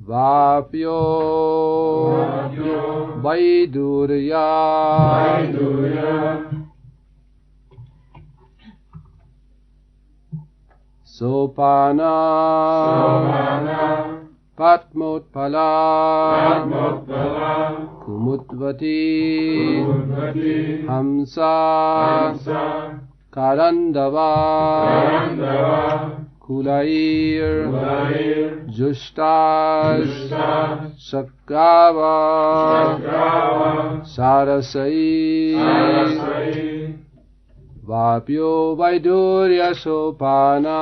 Vapyo Vaidurya Sopana Patmotpala Kumutvati Hamsa Karandava Kulair Jushtas Shakrava Sarasai Vapyo Vaidurya Sopana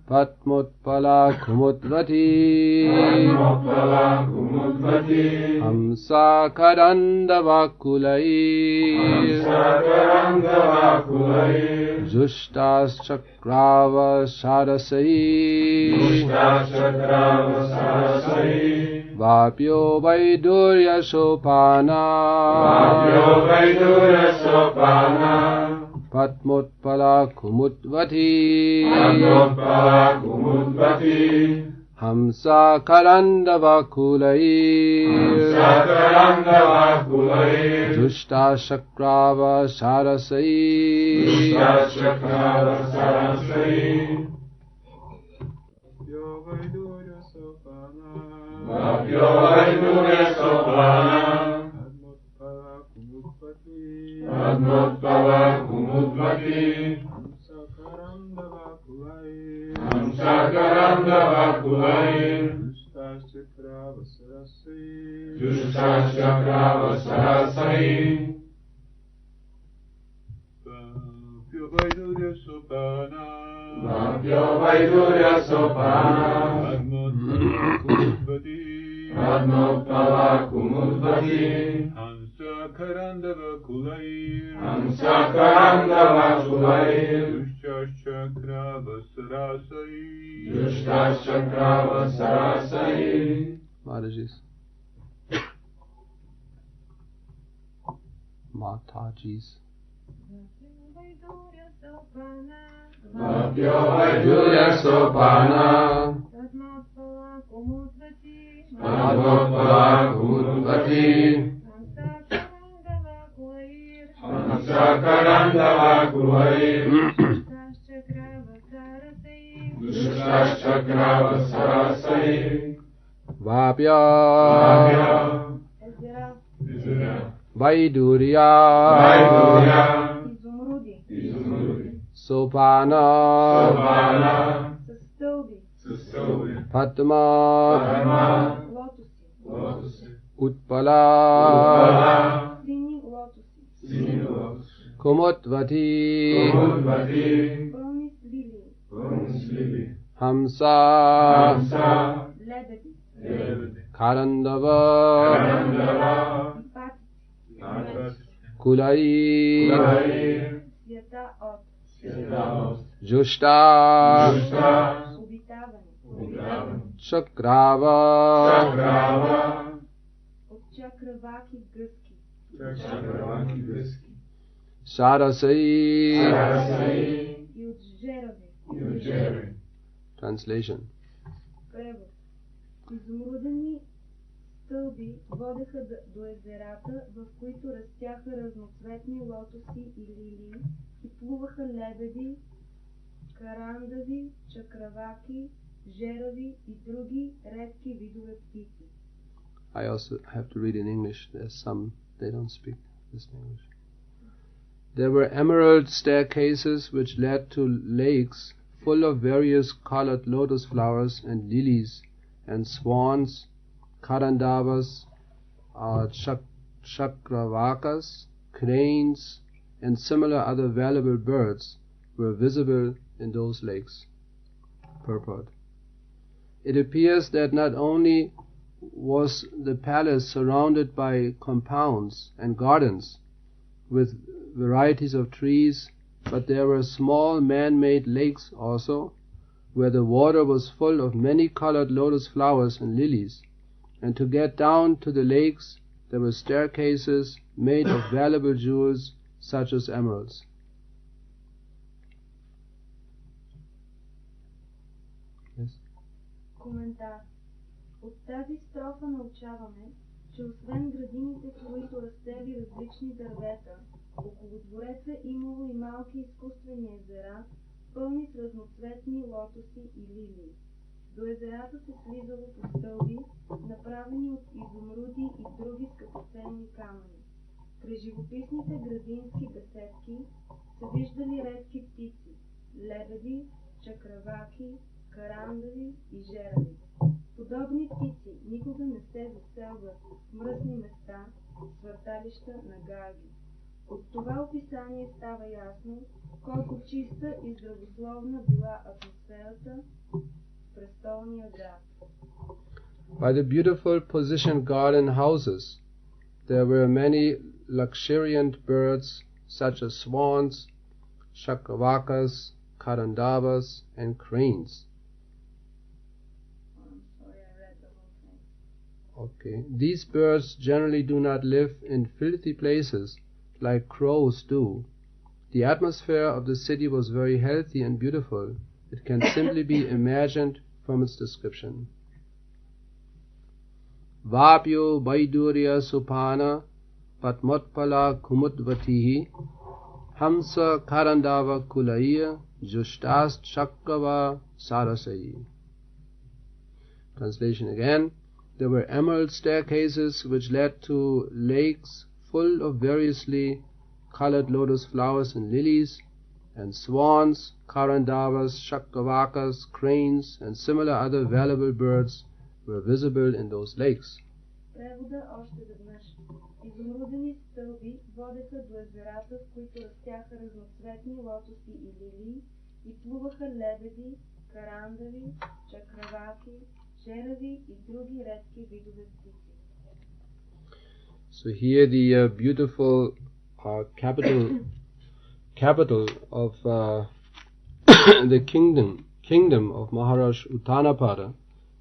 Patmotpala Kumutvati Hamsa Karandava Kulai Jushtas Chakrava Sarasai Vapyo Vaidurya Sopana Patmotpala Kumutvati Hamsa Karandava Kulai Jushta Shakrava Sarasai Vapyo Vaidurya Sopana Padmotpala Kumutvati Hamsa Karandava Kulai Jushta Shakrava Sarasai Vapyo Vaidurya Sopana Padmotpala Kumutvati Hamsa Karandava Kulai Jushta Shakrava Sarasai Mataji's. Mataji's. Vapyo Vaidurya Sopana Padmotpala Kumutvati Hamsa Karandava Kulai Jushta Shakrava Sarasai Vapya Vaidurya Sopana Padma Utpala Kumutvati Hamsa Karandava Kulai Jushta Chakrava Sarasai. Translation. Изумрудени стълби водеха до езерата, в които растяха разноцветни лотоси и лилии, и плуваха лебеди, карандави, чакраваки, жерави и други редки видове птици. I also have to read in English. There's some, they don't speak this language. There were emerald staircases which led to lakes full of various colored lotus flowers and lilies, and swans, karandavas, chakravakas, cranes, and similar other valuable birds were visible in those lakes. Purport. It appears that not only was the palace surrounded by compounds and gardens with varieties of trees, but there were small man-made lakes also, where the water was full of many-colored lotus flowers and lilies, and to get down to the lakes there were staircases made of valuable jewels such as emeralds. Yes. Коментар. От тази строфа научаваме, че освен градините, в които растели различни дървета, около двореца имало и малки изкуствени езера, пълни с разноцветни лотоси и лилии. До езерата се слизало по стълби, направени от изумруди и други скъпоценни камъни. При живописните градински беседки се виждали редки птици – лебеди, чакраваки, карандави и жерави. Подобни птици никога не се заселват в мръсни места, свърталища на гаги. От това описание става ясно колко чиста и здравословна била атмосферата в престолния град. By the beautiful positioned garden houses, there were many luxuriant birds such as swans, chakravakas, karandavas, and cranes. I'm sorry, I read the whole thing. Okay. These birds generally do not live in filthy places like crows do. The atmosphere of the city was very healthy and beautiful. It can simply be imagined from its description. Vapyo Vaidurya Supana Patmotpala Kumudvatihi Hamsa Karandava Kulaiya Jushtas Chakava Sarasai. Translation again. There were emerald staircases which led to lakes full of variously colored lotus flowers and lilies, and swans, karandavas, chakavakas, cranes, and similar other valuable birds were visible in those lakes. Превода още веднъж. Изумрудени стълби водеха до езерата, в които растяха разноцветни лотоси и лилии, и плуваха лебеди, карандави, чакраваки, жерави и други редки видове птици. So here the beautiful capital of the kingdom of Maharaj Uttanapada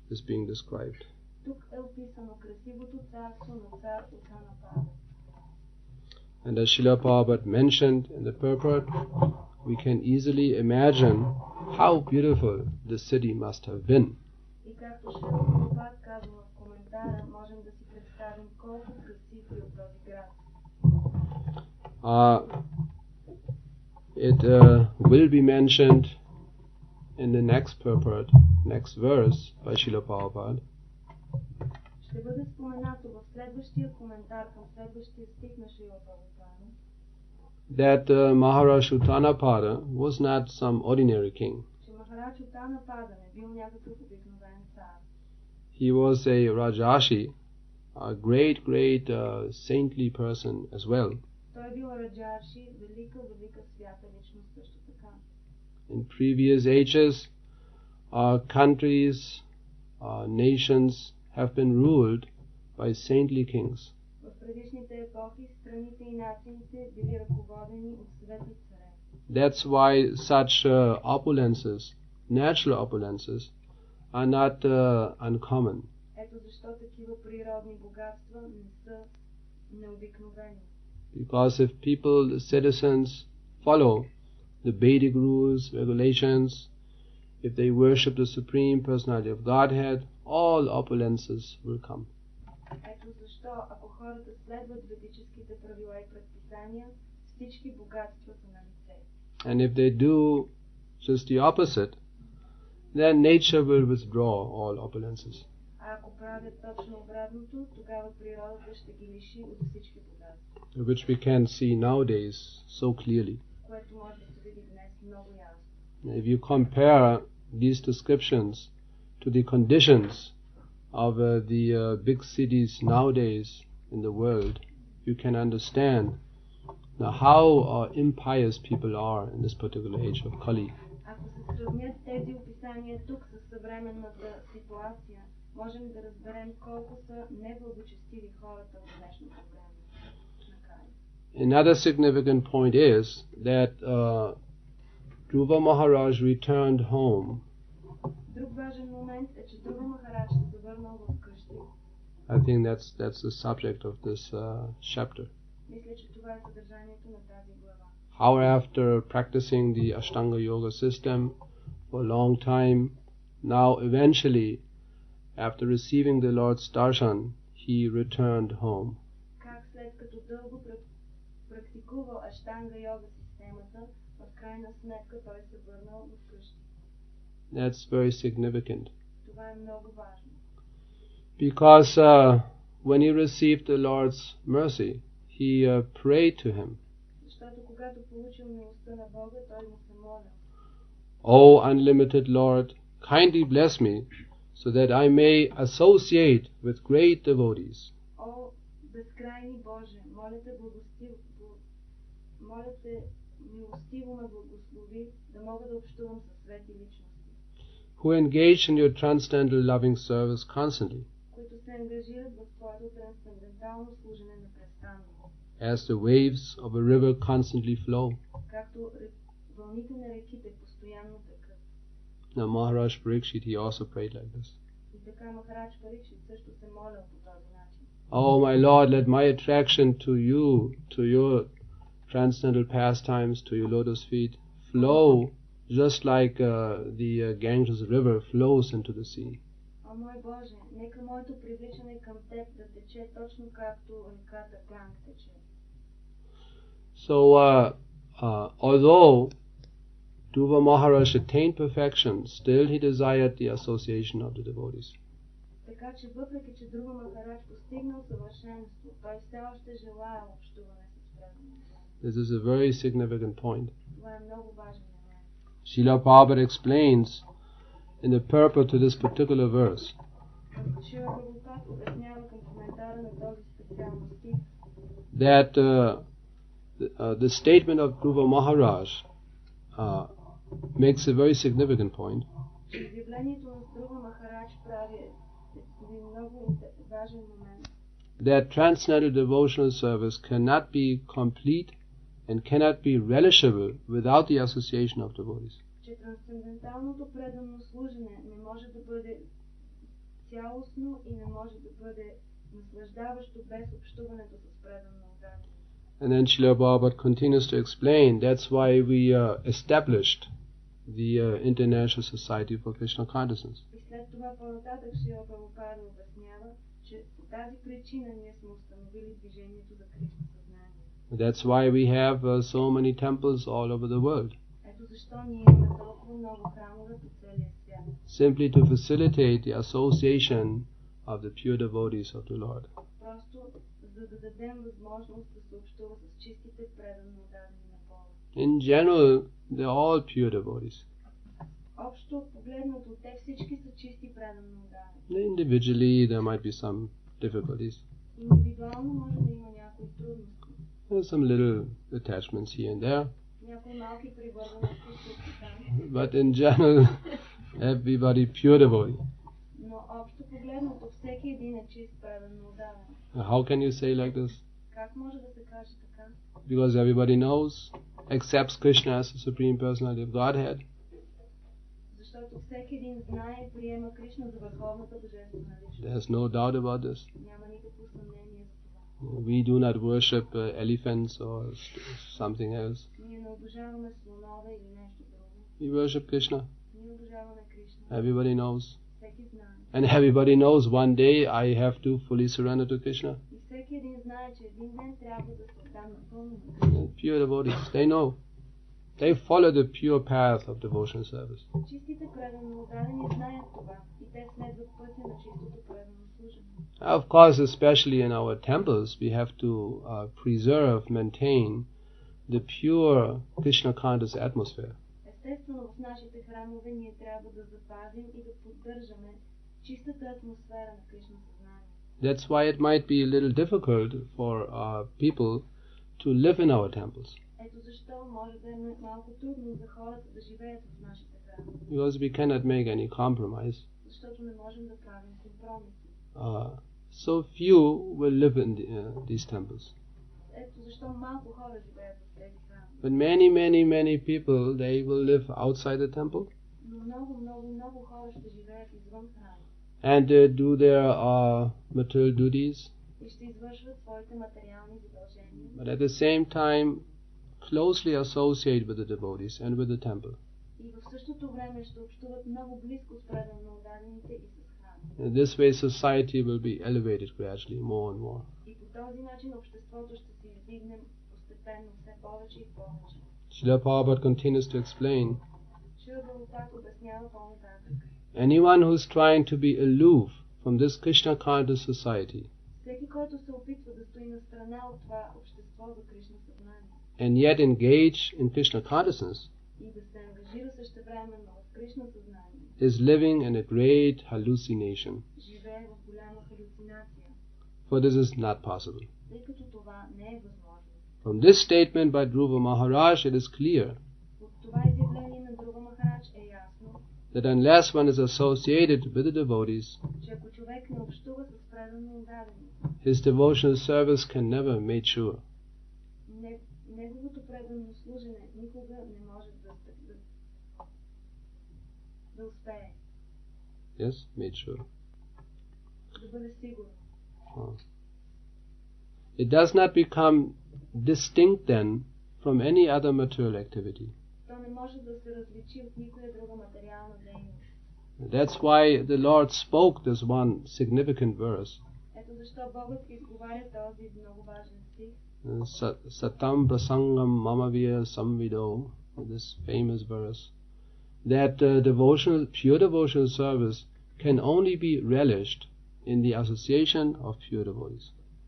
is being described. Тук е описано красивото царство на цар Уттанапада. And as Srila Prabhupada mentioned in the purport, we can easily imagine how beautiful the city must have been. И както Шрила Прабхупад казва в коментара, можем да си представим колко красив е от този град. It will be mentioned in the next purport, next verse by Srila Prabhupada. Ще бъде споменато в следващия коментар към следващия стих на Шрила Прабхупада, that Maharaj Uttanapada was not some ordinary king. че Махарадж Уттанапада не бил някакъв обикновен цар. He was a Rajashi, a great saintly person as well. Той бил раджарши, велика свята личност също така. In previous ages, countries, nations have been ruled by saintly kings. В предишните епохи страните и нациите били ръководени от светли царе. That's why such opulences, natural opulences, are not uncommon. Ето защо такива природни богатства не са необикновени. Because if people, the citizens, follow the Vedic rules, regulations, if they worship the Supreme Personality of Godhead, all opulences will come. Ето защо, ако хората следват ведическите правила и предписания, всички богатства са на лице. And if they do just the opposite, then nature will withdraw all opulences. А ако правят точно обратното, тогава природата ще ги лиши от всички богатства. Which we can see nowadays so clearly. Което може да се види днес много ясно. If you compare these descriptions to the conditions of the big cities nowadays in the world, you can understand how impious people are in this particular age of Kali. Ако се сравнят тези описания тук с съвременната ситуация, можем да разберем колко са неблагочестиви хората в днешното време. Another significant point is that Dhruva Maharaj returned home. Друг важен момент е, че Dhruva Maharaj се завърнал в къщи. I think that's the subject of this chapter. Мисля, че това е съдържанието на тази глава. How after practicing the Ashtanga Yoga system for a long time, now eventually, after receiving the Lord's darshan, he returned home. Как след като дълго практикувал аштанга йога системата, в крайна сметка той се върнал в къщи. That's very significant. Това е много важно. Because when he received the Lord's mercy, he prayed to him. Защото когато получил милостта на Бога, той му се моля. O unlimited Lord, kindly bless me, so that I may associate with great devotees. О, безкрайни Боже, моля те милостиво ме благослови, да мога да общувам със свети личности, Who engage in your transcendental loving service constantly, които се ангажират в твоето трансцендентално служене непрестанно, as the waves of a river constantly flow. както вълните на реките постоянно текат. Now Maharaj Parikshit, he also prayed like this. И така Махарадж Парикшит също се молял по този начин. Oh my Lord, let my attraction to you, to your transcendental pastimes, to your lotus feet, flow just like the Ganges river flows into the sea. О мой Боже, нека моето привличане към Теб да тече точно както реката Ганг тече. So, although Dhruva Maharaj attained perfection, still he desired the association of the devotees. Така че въпреки, че Друга Махарадж постигнал съвършенство, той все още желая общуване с преданни. This is a very significant point. Това е много важен момент. Srila Prabhupada explains in the purport to this particular verse Шрила Прабхупад обяснява към коментара на този специален стих, that the statement of Dhruva Maharaj makes a very significant point. изявлението на Друга Махарадж прави един много важен момент. That transcendental devotional service cannot be complete and cannot be relishable without the association of devotees. Че трансценденталното преданно служене не може да бъде цялостно и не може да бъде наслаждаващо без общуването с преданно отдадено. And then Srila Prabhupada continues to explain that's why we established the International Society for Krishna Consciousness. И след това по-нататък Шрила Прабхупада обяснява, че по тази причина ние сме установили движението за Кришна съзнание. That's why we have so many temples all over the world. Ето защо ние имаме толкова много храмове по целия свят. Simply to facilitate the association of the pure devotees of the Lord. Просто за да дадем възможност да се общува с чистите преданно отдадени на Бога. In general, they're all pure devotees. Общо погледнато, те всички са чисти преданно отдадени. Individually, there might be some difficulties. Индивидуално може да има някои трудности. There's some little attachments here and there. Някои малки привързаности тук и там. But in general, everybody pure devotee. Но общо погледнато, всеки един е чист преданно отдаден. How can you say like this? Как може да се каже така? Because everybody knows, accepts Krishna as the Supreme Personality of Godhead. Защото всеки един знае и приема Кришна за върховната божествена личност. There's no doubt about this. Няма никакво съмнение за това. We do not worship elephants or something else. Ние не обожаваме слонове или нещо друго. We worship Krishna. Ние обожаваме Кришна. Everybody knows. Всеки знае. And everybody knows one day I have to fully surrender to Krishna. И всеки един знае, че един ден трябва да се отдам напълно на Кришна. Pure devotees, they know. They follow the pure path of devotional service. Чистите преданно отдадени знаят това и те следват пътя на чистото преданно служене. Of course, especially in our temples, we have to preserve, maintain the pure Krishna conscious atmosphere. Естествено, в нашите храмове ние трябва да запазим и да поддържаме чистата атмосфера на Кришна съзнание. That's why it might be a little difficult for people to live in our temples. Ето защо може да е малко трудно за хората да живеят в нашите храмове. Because we cannot make any compromise. Защото не можем да правим компромиси. So few will live in these temples. Ето защо малко хора живеят в тези храмове. But many people, they will live outside the temple. Но много хора ще живеят извън храма. And do their material duties. И ще извършват своите материални задължения. But at the same time, closely associate with the devotees and with the temple. И в същото време ще общуват много близко с преданно отдадените и с Харама. In this way society will be elevated gradually, more and more. И по този начин обществото ще се издигне постепенно все повече и повече. Srila Prabhupada continues to explain, Шрила Прабхупад обяснява по-нататък. anyone who is trying to be aloof from this Krishna conscious society Всеки, който се опитва да стои на страна от това общество за Кришна съзнание and yet engage in Krishna consciousness и да се ангажира същевременно в Кришна съзнание, is living in a great hallucination, живее в голяма халюцинация, for this is not possible. тъй като това не е възможно. From this statement by Dhruva Maharaj, it is clear От това изявление на Друга Махарадж е ясно, that unless one is associated with the devotees, че ако човек не общува с преданно отдадени, his devotional service can never make sure. неговото преданно служене никога не може да успее, Yes, made sure. да бъде сигурно. It does not become distinct then from any other material activity. То не може да се различи от никоя друга материална дейност. That's why the Lord spoke this one significant verse. Ето защо Богът изговаря този много важен стих. Satam prasangam mamavya samvido, this famous verse, that pure devotional service can only be relished in the association of pure devotees.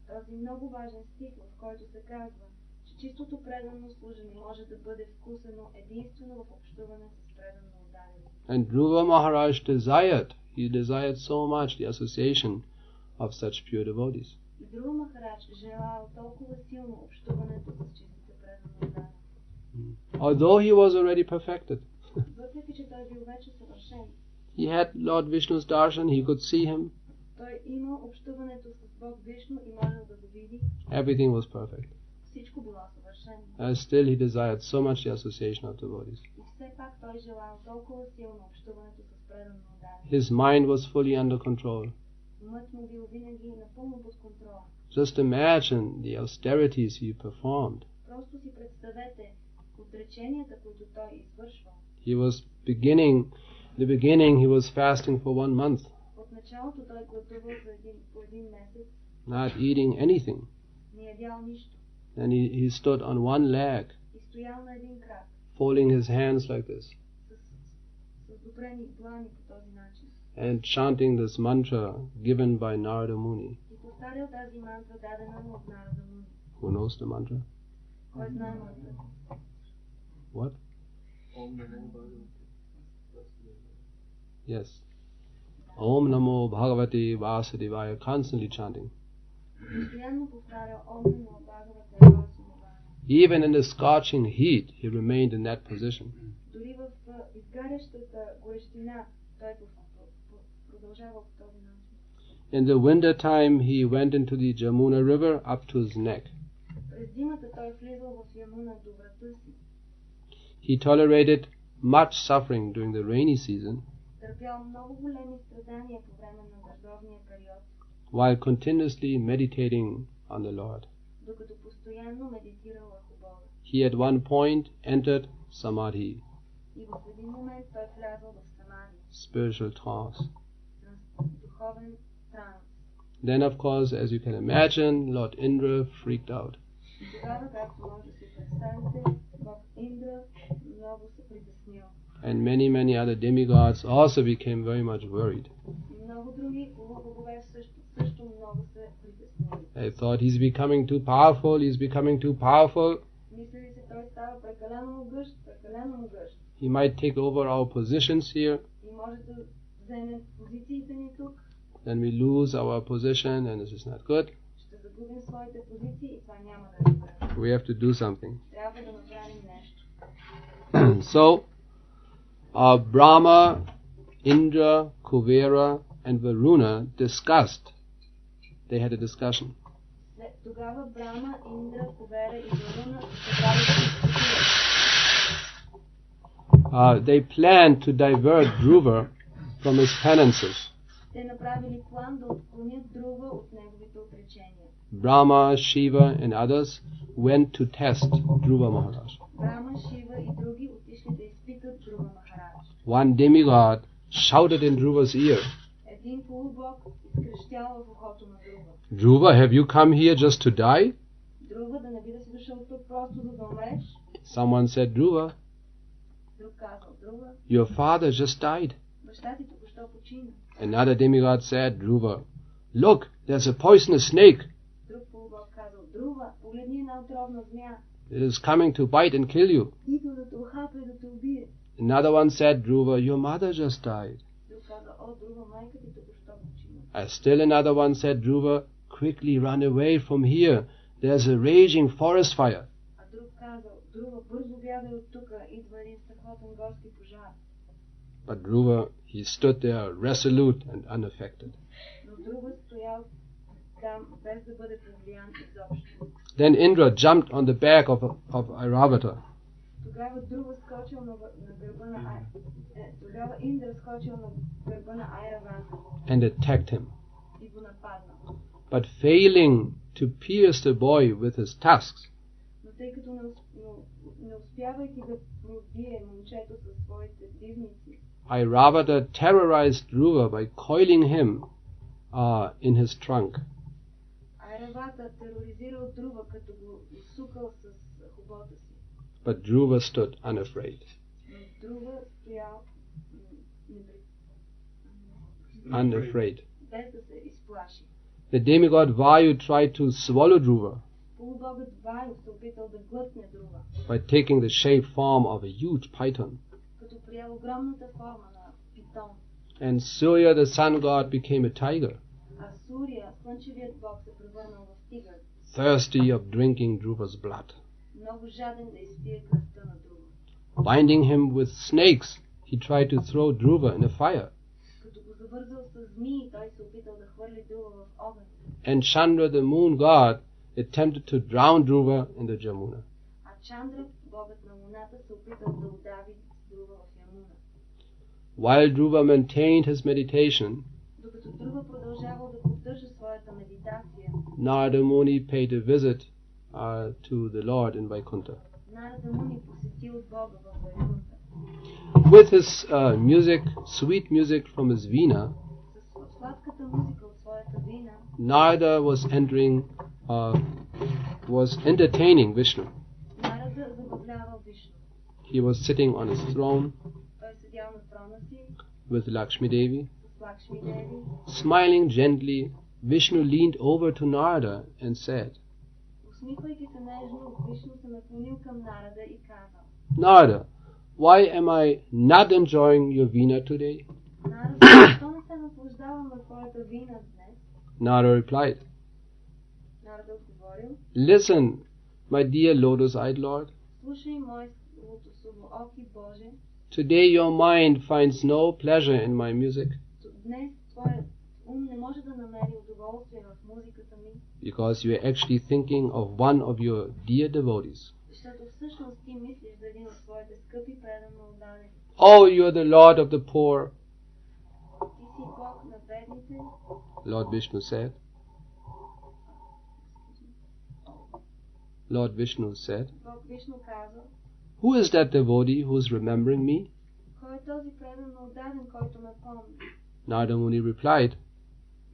Този много важен стих, в който се казва, че чистото преданно служене може да бъде вкусено единствено в общуване с преданно отдадени. And Dhruva Maharaj desired so much the association of such pure devotees. И Друга Махарадж желал толкова силно общуването с чистите преданно отдадени. Although he was already perfected, Въпреки че той бил вече съвършен, he had Lord Vishnu's darshan, he could see him, той имал общуването с Бог Вишну и можел да го види. everything was perfect. Всичко било съвършено. Still he desired so much the association of devotees. И все пак той желал толкова силно общуването с преданно отдадени. His mind was fully under control. Умът му бил винаги напълно под контрол. Just imagine the austerities he performed. Просто си представете отреченията, които той извършва. He was he was fasting for 1 month, От началото той гладувал по един месец, not eating anything. не ядял нищо. And he stood on one leg, И стоял на един крак, folding his hands like this, с допрени длани по този начин. and chanting this mantra given by Narada Muni. И повтарял тази мантра, дадена му от Нарада Муни. Who knows the mantra? Кой знае мантрата? What? Yes. Om Namo Bhagavate Vasudevaya, constantly chanting. Постоянно повтарял Ом Намо Бхагавате Васудевая. Even in the scorching heat, he remained in that position. Дори в изгарящата горещина той продължавал по този начин. In the winter time, he went into the Jamuna river up to his neck. През зимата той влизал в Ямуна до врата си. He tolerated much suffering during the rainy season, Търпял много големи страдания по време на дъждовния период, while continuously meditating on the Lord. докато постоянно медитирал върху Бога. He at one point entered samadhi, И в един момент той влязъл в самади, spiritual trance. духовен транс. Then, of course, as you can imagine, Lord Indra freaked out. И тогава, както може да си представите, Бог Индра много се притеснил. And many other demigods also became very much worried. И много други богове също много се притеснили. They thought he's becoming too powerful. Мислили се, той става прекалено могъщ. He might take over our positions here. И може да вземе позициите ни тук. Then we lose our position and this is not good. Ще загубим своите позиции и това няма да е добре. We have to do something. Трябва да направим нещо. So, Brahma, Indra, Kuvera and Varuna discussed. They had a discussion. Тогава Брама, Индра, Кувера и Варуна събрали да дискутират. They planned to divert Dhruva from his penances. Те направили план да отклонят Друва от неговите отречения. Brahma, Shiva and others went to test Dhruva Maharaj. Брама, Шива и други отишли да изпитат Друва Махарадж. one demigod shouted in Dhruva's ear, Един полубог изкрещял в ухото на Друва. Dhruva, have you come here just to die? Друва, да не би да си дошъл тук просто за да умреш? Someone said, Dhruva, Друг казал, Друва, your father just died. баща ти току-що почина. Another demigod said, Dhruva, look, there's a poisonous snake. Друг полубог казал, Друва, погледни една отровна змия. It is coming to bite and kill you. Идва да те ухапе и да те убие. Another one said, Dhruva, your mother just died. Друг казал, о, Друва, майка ти току-що почина. And still another one said, Dhruva, quickly run away from here. There's a raging forest fire. А друг казал, Друва, бързо бягай от тука, идва един страхотен горски пожар. But Dhruva, he stood there resolute and unaffected. Но Друва стоял там, без да бъде повлиян изобщо. Then Indra jumped on the back of Airavata. Тогава Друва скочил на гърба на Тогава Индра скочил на гърба на Айравата And attacked him. и го нападнал. But failing to pierce the boy with his tusks, Но тъй като не успявайки да пробие момчето със своите дивници, Airavata terrorized Dhruva by coiling him in his trunk. Айравата тероризирал Друва, като го изсукал с хобота си. But Dhruva stood unafraid. Но Друва стоял Unafraid. без да се изплаши. The demigod Vayu tried to swallow Dhruva Полубогът Ваю се опитал да глътне Друва, by taking the shape form of a huge python. като приял огромната форма на питон. And Surya, the sun god, became a tiger, А Сурия, слънчевият бог, се превърнал в тигър, thirsty of drinking Dhruva's blood. много жаден да изпие кръвта на Друва. Binding him with snakes, he tried to throw Dhruva in a fire. Като го завързал с змии, той се опитал да хвърли Друва в огън. And Chandra, the moon god, attempted to drown Dhruva in the Jamuna. А Чандра, богът на луната, се опитал да удави Друва в Ямуна. While Dhruva maintained his meditation, Докато Друва продължавал да поддържа своята медитация, Narada Muni paid a visit to the Lord in Vaikuntha. Нарада Муни посетил Бога в Вайкунта. With his music, sweet music from his veena, С сладката музика от своята вина, Narada was entertaining Vishnu. Нарада забавлявал Вишну. He was sitting on his throne Той седял на трона си with Lakshmi Devi. с Лакшми Деви. Smiling gently, Vishnu leaned over to Narada and said, Усмихвайки се нежно, Вишну се наклонил към Нарада и казал: Narada, why am I not enjoying your veena today? Нарада, защо не се наслаждавам на твоята вина днес? Narada replied, Нарада отговорил: Listen, my dear lotus-eyed Lord, Слушай, мой лотосово-оки Боже, today your mind finds no pleasure in my music днес твоят ум не може да намери удоволствие в музиката ми, because you are actually thinking of one of your dear devotees. защото всъщност ти мислиш за един от своите скъпи предано отдадени. Oh, you are the Lord of the poor, Ти си Бог на бедните, Lord Vishnu said. Lord Vishnu said, Бог Вишну казал: Who is that devotee who is remembering me? Кой е този предано отдаден, който ме помни? Narada Muni replied,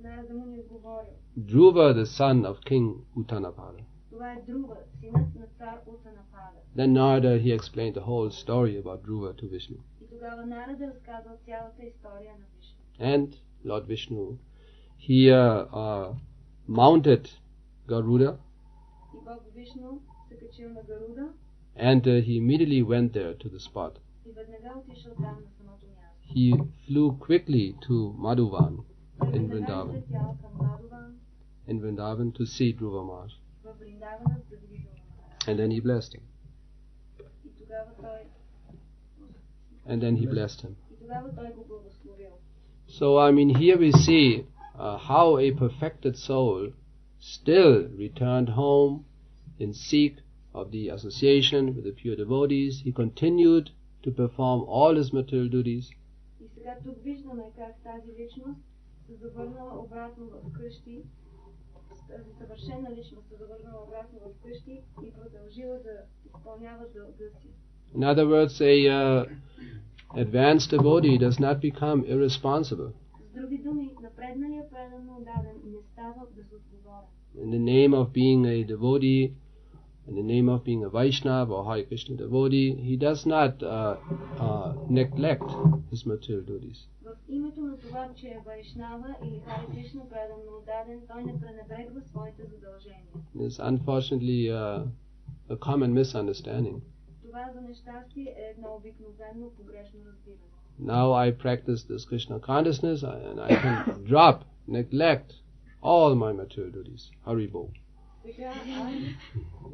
Нарада му ни отговорил: Dhruva, the son of King Uttanapada. Това е Друва, синът на цар Утанапада. Then Narada, he explained the whole story about Dhruva to Vishnu. И тогава Нарада разказал цялата история на Вишну. And Lord Vishnu, he mounted Garuda, И Бог Вишну се качил на Гаруда and he immediately went there to the spot. и веднага отишъл там на самото място. He flew quickly to Madhuvan Той in веднага Vrindavan, излетял към Мадуван to see Dhruva Maharaj. във Вриндавана, за да види Dhruva Maharaj. And then he blessed him. И тогава той го благословил. So, I mean, here we see how a perfected soul still returned home in seek of the association with the pure devotees. He continued to perform all his material duties. И сега тук виждаме как тази личност се завърнала обратно в къщи, тази съвършена личност се завърнала обратно в къщи и продължила да изпълнява дълга си. In other words, advanced devotee does not become irresponsible. С други думи, напредналия преданно отдаден не става безотговорен. In the name of being a devotee, in the name of being a Vaishnava or Hare Krishna devotee, he does not neglect his material duties. В името на това, че е Вайшнава или Харе Кришна преданно отдаден, той не пренебрегва своите задължения. It's unfortunately a common misunderstanding. Това за нещастие е едно обикновено погрешно разбиране. Now I practice this Krishna consciousness and I can drop, neglect all my material duties. Haribol. Сега аз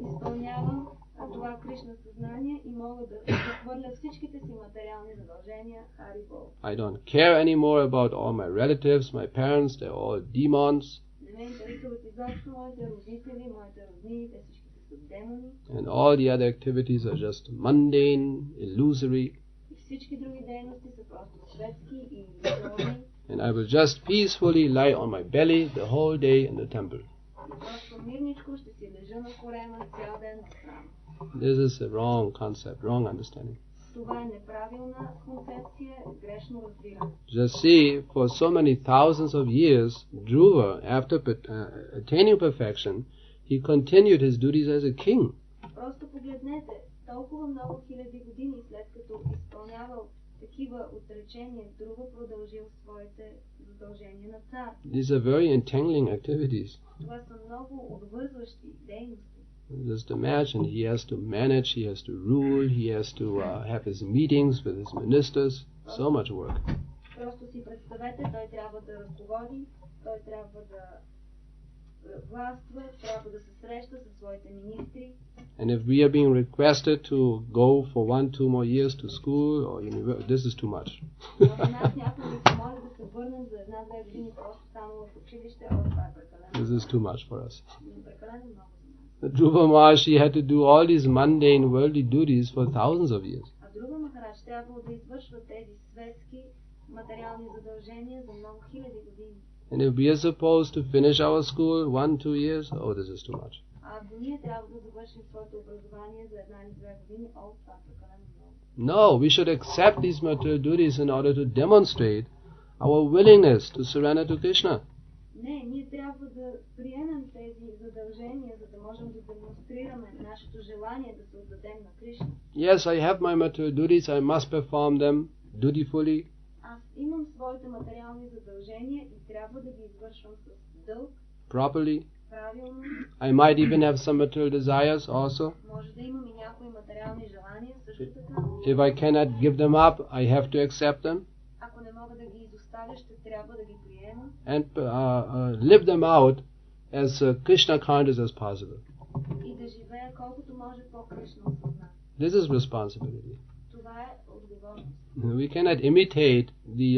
изпълнявам това Кришна съзнание и мога да захвърля всичките си материални задължения. Харибол. I don't care anymore about all my relatives, my parents, they're all demons. Не ме интересуват изобщо моите родители, моите роднини, те всичките са демони. And all the other activities are just mundane, illusory. И всички други дейности са просто светски и иллюзорни. And I will just peacefully lie on my belly the whole day in the temple. И просто мирничко ще си лежа на корема цял ден в храма. This is a wrong concept, wrong understanding. Това е неправилна концепция, грешно разбиране. Just see, for so many thousands of years, Dhruva, after attaining perfection, he continued his duties as a king. Просто погледнете, толкова много хиляди години след като изпълнявал такива отречения, Dhruva продължил своите задължения на цар. These are very entangling activities. Това са много обвързващи дейности. Just imagine, he has to manage, he has to rule, he has to have his meetings with his ministers. So much work. Просто си представете, той трябва да ръководи, той трябва да властва, трябва да се среща със своите министри. And if we are being requested to go for 1-2 more years to school or university, this is too much. Нас някой да помоли да се върнем за 1-2 години просто само в училище, това е прекалено. This is too much for us. Прекалено много. Dhruva Maharaj, he had to do all these mundane worldly duties for thousands of years. А Dhruva Maharaj трябвало да извършва тези светски материални задължения за много хиляди години. And if we are supposed to finish our school 1-2 years, oh, this is too much. А ако ние трябва да завършим своето образование за 1-2 години, това е прекалено много. No, we should accept these material duties in order to demonstrate our willingness to surrender to Krishna. Не, ние трябва да приемем тези задължения, за да можем да демонстрираме нашето желание да се отдадем на Кришна. Yes, I have my material duties, I must perform them dutifully. Аз имам своите материални задължения и трябва да ги извършвам с дълг, Properly. правилно. I might even have some material desires also. Може да имам и някои материални желания, също така. If I cannot give them up, I have to accept them Ако не мога да ги изоставя, ще трябва да ги приема. and live them out as Krishna conscious as possible. И да живея колкото може по-кришно осъзнат. This is responsibility. Това е отговорност. We cannot imitate the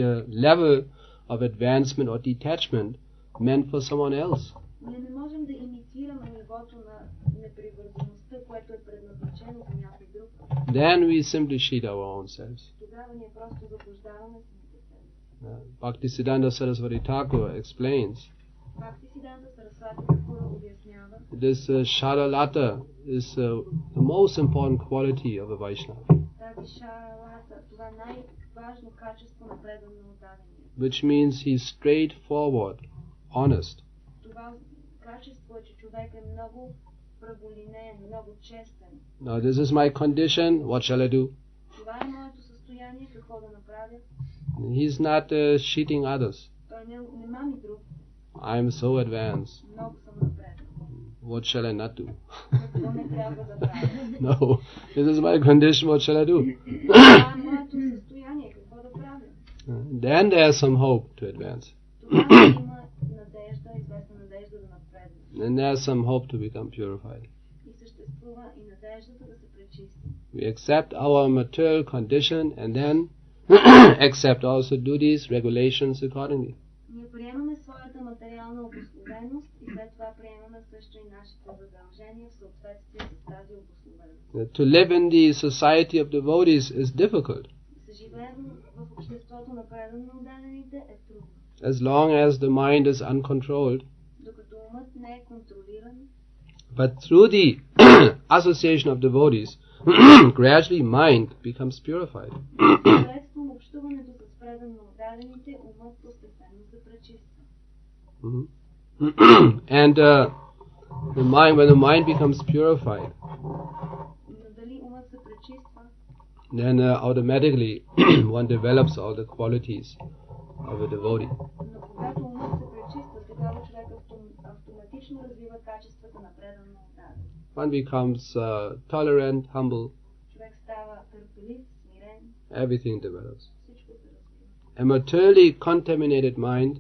level of advancement or detachment meant for someone else. Ние не можем да имитираме нивото на непривързаността, което е предназначено за някой друг. Then we simply cheat our own selves. Тогава ние просто заблуждаваме самите себе. Bhaktisiddhanta Saraswati Thakur explains Бхактивайбхава Сарасвати Тхакур обяснява, this Sharalata is the most important quality of a Vaishnava, тази шаралата, това е най-важно качество на преданно отдадение. which means he's straightforward, honest. Това качество е, че човек е много праволинеен, много честен. Now this is my condition, what shall I do? Това е моето състояние, какво да направя. He's not cheating others. Той не мами друг. I'm so advanced, Много съм напред. what shall I not do? Какво не трябва да правя. No, this is my condition, what shall I do? Това е моето състояние, какво да правя. Then there's some hope to advance. Тогава има надежда, известна надежда да напредне. And there's some hope to become purified. И съществува и надеждата да се пречисти. We accept our material condition and then accept also duties, regulations accordingly. Ние приемаме своята материална обусловеност и след това приемаме също и нашите задължения в съответствие с тази обусловеност. To live in the society of devotees is difficult, Да се живеем в обществото на преданно отдадените е трудно. as long as the mind is uncontrolled. Докато умът не е контролиран, But through the association of devotees, gradually mind becomes purified. посредством общуването с преданно отдадените, умът постепенно се пречиства. And when the mind becomes purified, Но дали умът се пречиства, then automatically one develops all the qualities of a devotee. но когато умът се пречиства, тогава човек автоматично развива качествата на преданно отдаден. One becomes tolerant, humble, Човек става търпелив, смирен, everything develops. всичко се развива. A materially contaminated mind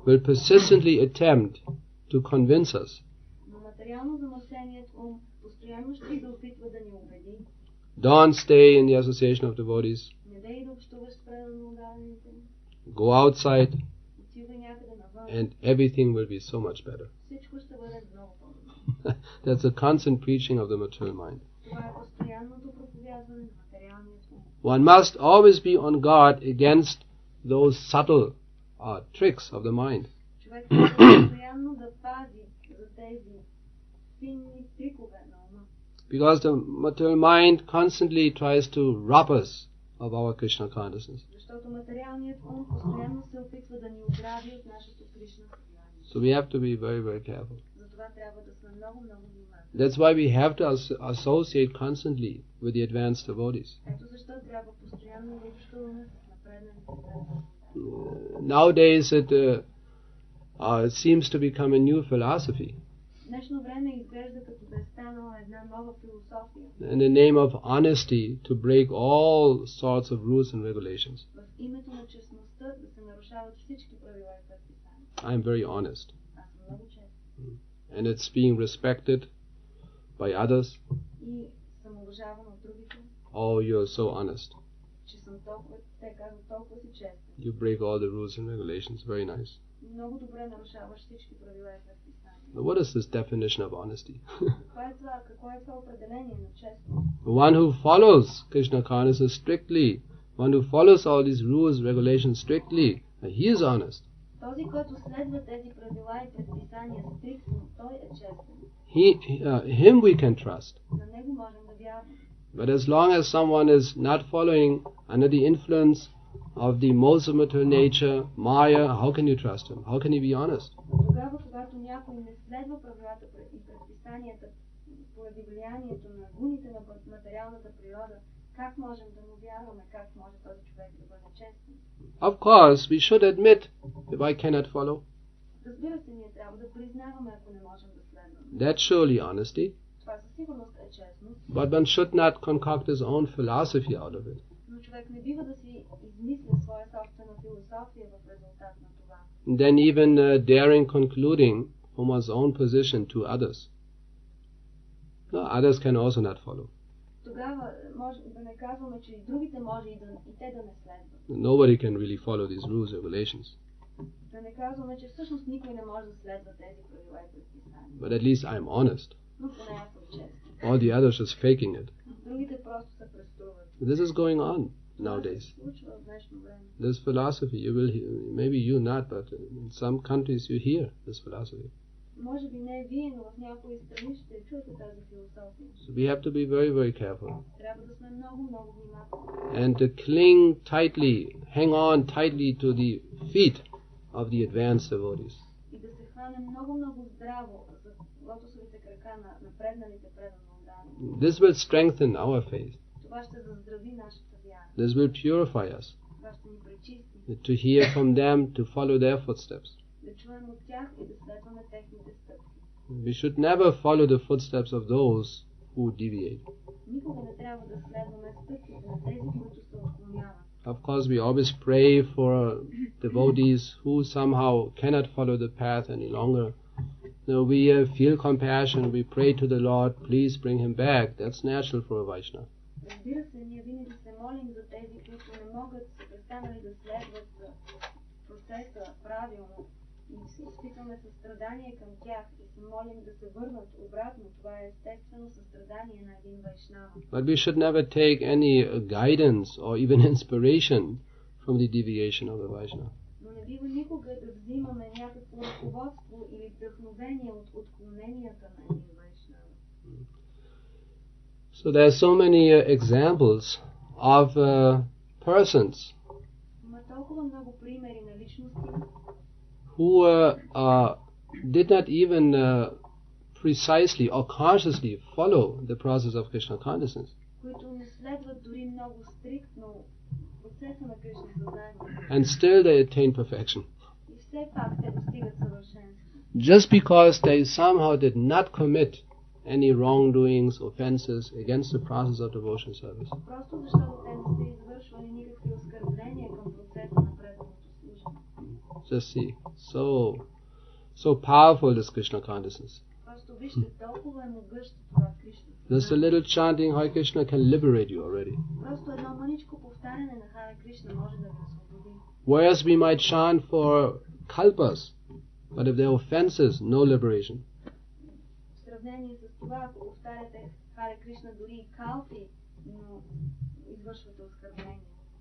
will persistently attempt to convince us Но материално замърсеният ум постоянно ще се опитва да ни убеди. don't stay in the association of devotees, Не дей да общуваш с преданно отдадените. go outside, Отивай някъде навън. and everything will be so much better. Всичко ще бъде много по-добре. That's the constant preaching of the material mind. Това е постоянното проповядване на материалният ум. One must always be on guard against those subtle tricks of the mind. Човек трябва постоянно да пази за тези финни трикове на ума. Because the material mind constantly tries to rob us of our Krishna consciousness. Защото материалният ум постоянно се опитва да ни ограби от нашето Кришна съзнание. So we have to be very, very careful. Затова трябва да сме много, много внимателни. That's why we have to associate constantly with the advanced devotees. Ето защо трябва постоянно да общуваме с напредналите преданни. Nowadays it seems to become a new philosophy. В днешно време изглежда като да е станала една нова философия. In the name of honesty, to break all sorts of rules and regulations. В името на честността да се нарушават всички правила и предписания. I am very honest. Аз съм много честен. And it's being respected by others. И съм уважаван от другите, Oh, you're so honest. че съм толкова, те казват толкова си честен. You break all the rules and regulations. Very nice. Много добре нарушаваш всички правила и предписания. But what is this definition of honesty? Какво е това определение на честност? One who follows Krishna consciousness strictly, one who follows all these rules, regulations strictly, he is honest. Този, който следва тези правила и предписания стриктно, той е честен. Him we can trust. На него можем да вярваме. But as long as someone is not following under the influence of the modes of material nature, Maya, how can you trust him? How can he be honest? Тогава, когато някой не следва правилата и предписанията поради влиянието на гуните на материалната природа, как можем да му вярваме, как може този човек да бъде честен? Of course, we should admit if I cannot follow. Разбира се, ние трябва да признаваме, ако не можем да следваме. That's surely honesty. Това със сигурност е честност, But one should not concoct his own philosophy out of it. но човек не бива да си измисля своя собствена философия в резултат на това. Then even daring concluding from one's own position to others. No, others can also not follow. Тогава може да не казваме, че и другите може и те да не следват. Nobody can really follow these rules and regulations. Да не казваме, че всъщност никой не може да следва тези правила и предписания. But at least I'm honest. Но поне аз съм честен. All the others just faking it. Другите просто се преструват. This is going on nowadays. Това се случва в днешно време. This philosophy, you will hear, maybe you not, but in some countries you hear this philosophy. Може би не вие, но в някои страни ще чуете тази философия. So we have to be very, very careful. Трябва да сме много, много внимателни. And to cling tightly, hang on tightly to the feet of the advanced devotees. И да се хване много, много здраво за лотосовите крака на напредналите преданно отдадени. This will strengthen our faith. Това ще заздрави нашата вяра. This will purify us. Това ще ни пречисти. To hear from them, to follow their footsteps. Да чуем от тях и да следваме техните стъпки. We should never follow the footsteps of those who deviate. Никога не трябва да следваме стъпките на тези, които се отклоняват. Of course, we always pray for devotees who somehow cannot follow the path any longer. No, we feel compassion, we pray to the Lord, please bring him back. That's natural for a Vaishnava. Разбира се, ние винаги се молим за тези, които не могат, са престанали да следват процеса правилно и се изпитваме състрадание към тях и се молим да се върнат обратно. Това е естествено състрадание на един вайшнава. But we should never take any guidance or even inspiration from the deviation of the Vaishnava. Но не бива никога да взимаме някакво ръководство или вдъхновение от отклоненията на един вайшнава. So there are so many examples of persons толкова много примери на личности, who did not even precisely or consciously follow the process of Krishna consciousness. които не следват дори много стриктно процеса на Кришна съзнание. And still they attain perfection. И все пак те достигат съвършенство. Just because they somehow did not commit any wrongdoings, offenses against the process of devotion service. Просто защото те не са извършвали никакви оскърбления към процеса на преданото служение. Just see, so powerful is Krishna consciousness. Просто вижте, толкова е могъщо това Кришна. Just a little chanting Hare Krishna can liberate you already. Просто едно мъничко повтаряне на Харе Кришна може да ви освободи. Whereas we might chant for kalpas, but if there are offenses, no liberation. В сравнение с това, ако повтаряте Харе Кришна дори и калпи, но извършвате оскърбление.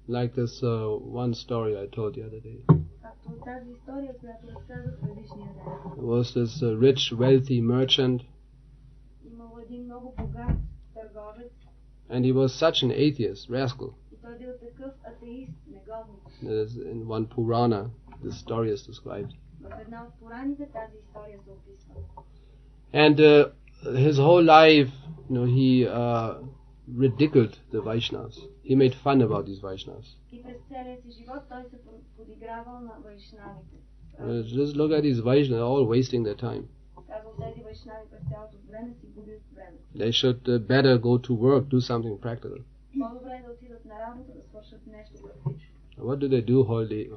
Like this one story I told the other day. Както от тази история, която разказах предишния ден. There was this rich, wealthy merchant, Имало един много богат търговец and he was such an atheist, rascal. и той бил такъв атеист, негодник. In one Purana, this story is described. В една от Пураните тази история се описва. And his whole life, he ridiculed the Vaishnavas. He made fun about these Vaishnavas. И през целия си живот той се подигравал на вайшнавите. Just look at these Vaishnavas, all wasting their time. Казал, тези вайшнави през цялото време си губят време. They should better go to work, do something practical. По-добре да отидат на работа, да свършат нещо практично. What do they do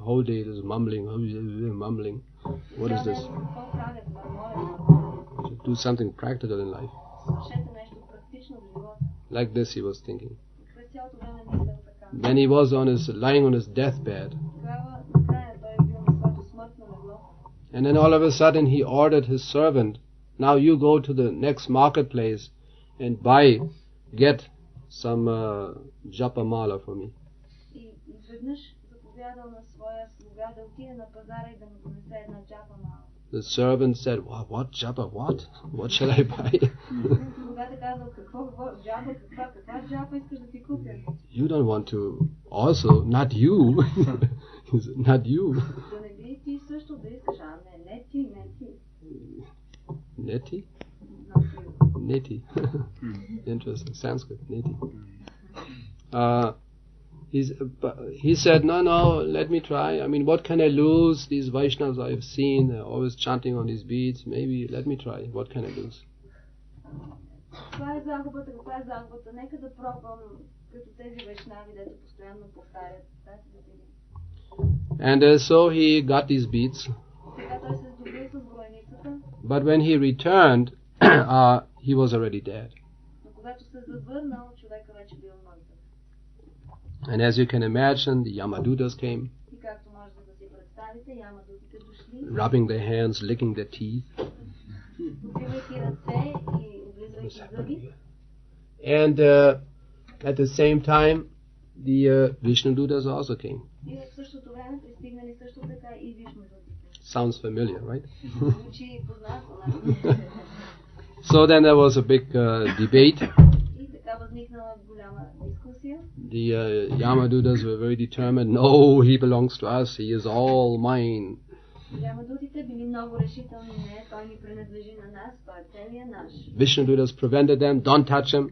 whole day? This mumbling. What is this? Какво правят? Мърморят. Should do something practical in life. Свършете нещо практично в живота. Like this he was thinking. През цялото време мислял така. Then he was lying on his deathbed. Тогава накрая той е бил на своето смъртно легло. And then all of a sudden he ordered his servant, now you go to the next marketplace and get some japa mala for me. И изведнъж заповядал на своя слуга да отиде на пазара и да му донесе една джапа мала. The servant said, what japa, what? What shall I buy? Слугата казал, джапа, каква джапа искаш да ти купя? You don't want to also, not you. Not you. Да не би ти също да искаш, не ти. Neti? Neti. Interesting. Sanskrit. Neti. He said, no, let me try. I mean, what can I lose? These Vaishnavas I've seen, they're always chanting on these beads. Maybe, let me try. What can I lose? Каква е загубата? Нека да пробвам като тези вайшнави, дето постоянно повтарят. And so he got these beads. Сега той се здобил с бройницата. But when he returned, he was already dead. Но когато се завърнал, човека вече бил мъртъв. And as you can imagine, the Yamadutas came, И както можете да си представите, ямадутите дошли, rubbing their hands, licking their teeth. покривайки ръце и облизвайки зъби. And at the same time, the Vishnudutas also came. И в същото време пристигнали също така и вишнудутите. Sounds familiar, right? Звучи познато, So then there was a big debate. И така възникнала голяма дискусия. The Yamadutas were very determined. No, he belongs to us. He is all mine. Ямадутите били много решителни. Не, той ни принадлежи на нас. Той е целият наш. Vishnudutas prevented them. Don't touch him.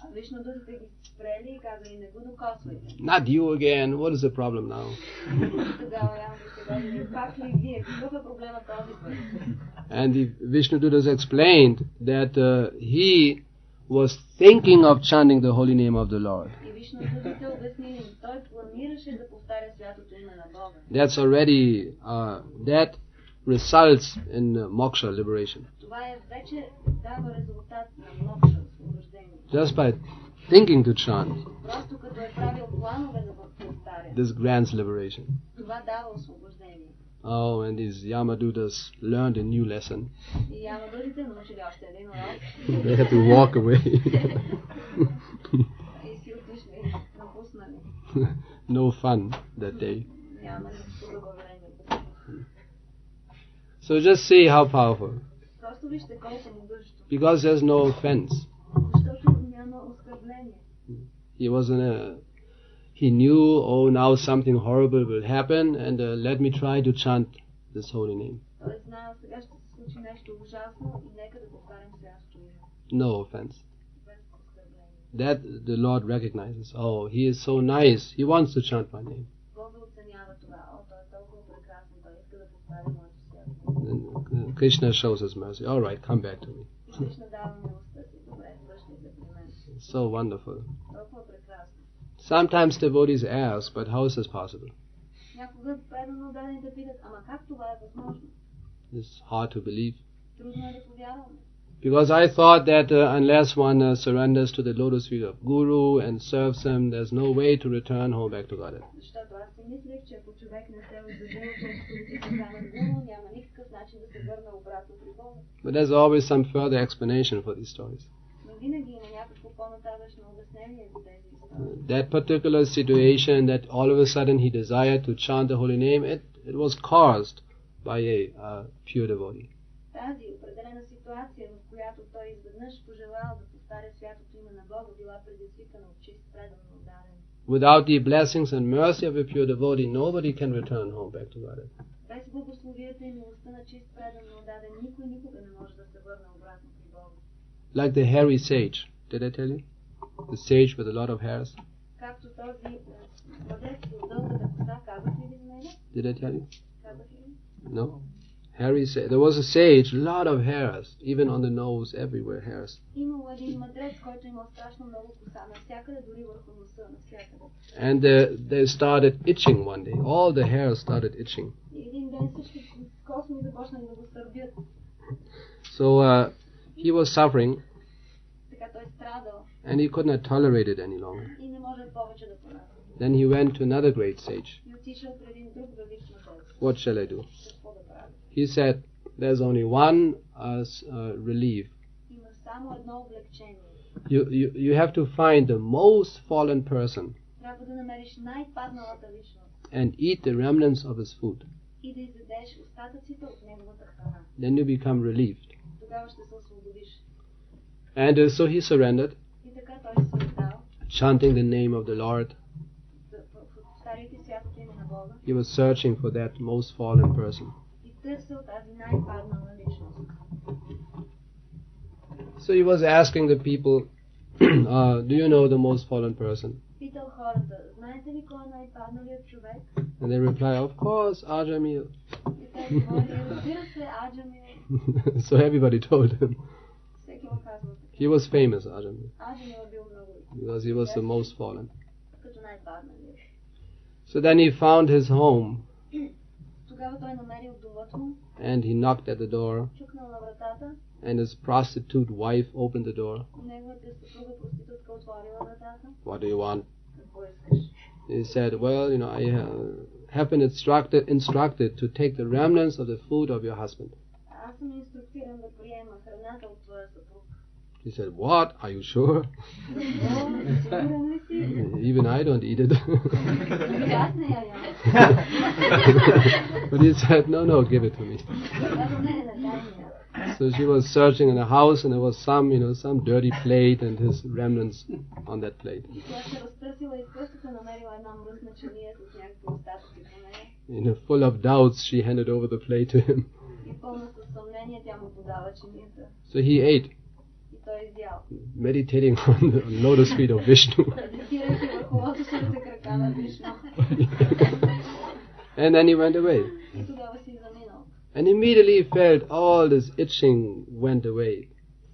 А вишнудутите ги спрели и казали, не го докосвайте. Not you again. What is the problem now? Тогава ямадутите казали, пак ли вие? Какъв е проблема този път? And the Vishnudutas explained that he was thinking of chanting the holy name of the Lord. И вишнудутите обяснили, той планираше да повтаря святото име на Бога. That's already, that results in moksha, liberation. Това е вече дава резултат на мокша, освобождение. Just by thinking to chant, Просто като е правил планове да повтаря, this grants liberation. това дава освобождение. Oh, and these Yamadutas learned a new lesson. И ямадутите научили още един урок. They had to walk away. И си отишли, напуснали. No fun that day. Няма нищо забавление. So just see how powerful. Просто вижте колко могъщо. Because there's no offense. Защото няма оскърбление. he knew, oh, now something horrible will happen, and let me try to chant this holy name. Той знаел, сега ще се случи нещо ужасно и нека да повтарям святото име. No offense. Без оскърбление. That the Lord recognizes. Oh, he is so nice. He wants to chant my name. Бог оценява това. О, той е толкова прекрасен, той иска да повтаря моето свято. Then Krishna shows his mercy. All right, come back to me. И Кришна дава милостта си. Добре, връщайте при мен. So wonderful. Толкова прекрасно. Sometimes devotees ask, but how is this possible? Някога преданно дадените питат, ама как това е възможно? It's hard to believe. Трудно е да повярваме. Because I thought that unless one surrenders to the lotus feet of Guru and serves him, there's no way to return home back to Godhead. Защото аз си мислех, че ако човек не се отдаде от стопите си на Гуру, няма никакъв начин да се върне обратно при Бога. But there's always some further explanation for these stories. Но винаги има някакво по-нататъчно обяснение за тези истории. That particular situation that all of a sudden he desired to chant the holy name, it was caused by a pure devotee. Тази определена ситуация, в която той изведнъж пожелал да повтаря святото име на Бога, била предизвикана от чист предан отдаден. Without the blessings and mercy of a pure devotee, nobody can return home back to Godhead. Без благословията и милостта на чист предан отдаден, никой никога не може да се върне обратно при Бога. Like the hairy sage, did I tell you? The sage with a lot of hairs. Както този мъдрец с дългата коса, казах ли ви за него? Did I tell you? Казах ли? No. Hairy sage. There was a sage, a lot of hairs, even on the nose, everywhere hairs. Имало един мъдрец, който имал страшно много коса, навсякъде, дори върху носа, навсякъде. And they started itching one day. All the hairs started itching. И един ден всички косми започнали да го сърбят. So he was suffering, Така той страдал and he could not tolerate it any longer. и не може повече да понася. Then he went to another great sage. И отишъл пред един друг велик мъдрец. What shall I do? Какво да прави? He said, there's only one relief. Има само едно облегчение. You have to find the most fallen person Трябва да намериш най-падналата личност and eat the remnants of his food. и да изядеш остатъците от неговата храна. Then you become relieved. Тогава ще се освободиш. And so he surrendered, И така той се отдал, chanting the name of the Lord. повтаряйки святото име на Бога He was searching for that most fallen person. и търсил тази най-паднала личност. So he was asking the people, do you know the most fallen person? Питал хората, знаете ли кой е най-падналият човек? And they reply, of course, Ajamil. И те говори, разбира се, Аджамил. So everybody told him. Всеки му казва, He was famous, Ajamil, Аджамил е бил много because he was the most fallen. като най-падналият. So then he found his home, Тогава той намерил домът му, and he knocked at the door, чукнал на вратата, and his prostitute wife opened the door. неговата съпруга проститутка отворила вратата. What do you want? Какво искаш? He said, well, I have been instructed to take the remnants of the food of your husband. Аз съм инструктиран да приема храната от твоя съпруг. He said, what? Are you sure? Сигурен ли си? Even I don't eat it. И аз не я ям. But he said, no, give it to me. Казвам, не, дай ми я. So she was searching in the house, and there was some dirty plate and his remnants on that plate. И тя се разтърсила и в къщата намерила една мръсна чания с някакви остатъци по нея. Full of doubts, she handed over the plate to him. И пълна със съмнение тя му подава чинията. So he ate, И той изял. meditating on the lotus feet of Vishnu. Медитирайки върху лотосовите крака на Вишну. And then he went away. И тогава си заминал. And immediately he felt all this itching went away,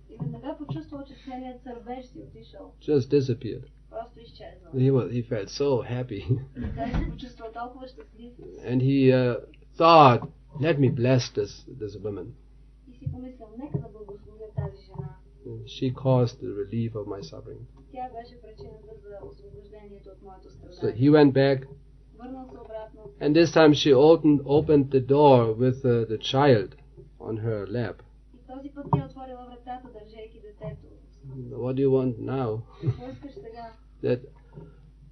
И веднага почувствал, че целият сърбеж си отишъл. just disappeared. Просто изчезнал. He felt so happy. И той се почувствал толкова щастлив. And he thought, let me bless this woman. И си помислил, нека да благословя тази жена. She caused the relief of my suffering. Тя беше причината за освобождението от моето So страдание. he went back, Върнал се обратно. and this time she opened the door with the child on her lap. И този път тя отворила вратата, държейки детето. What do you want now? Какво искаш сега? That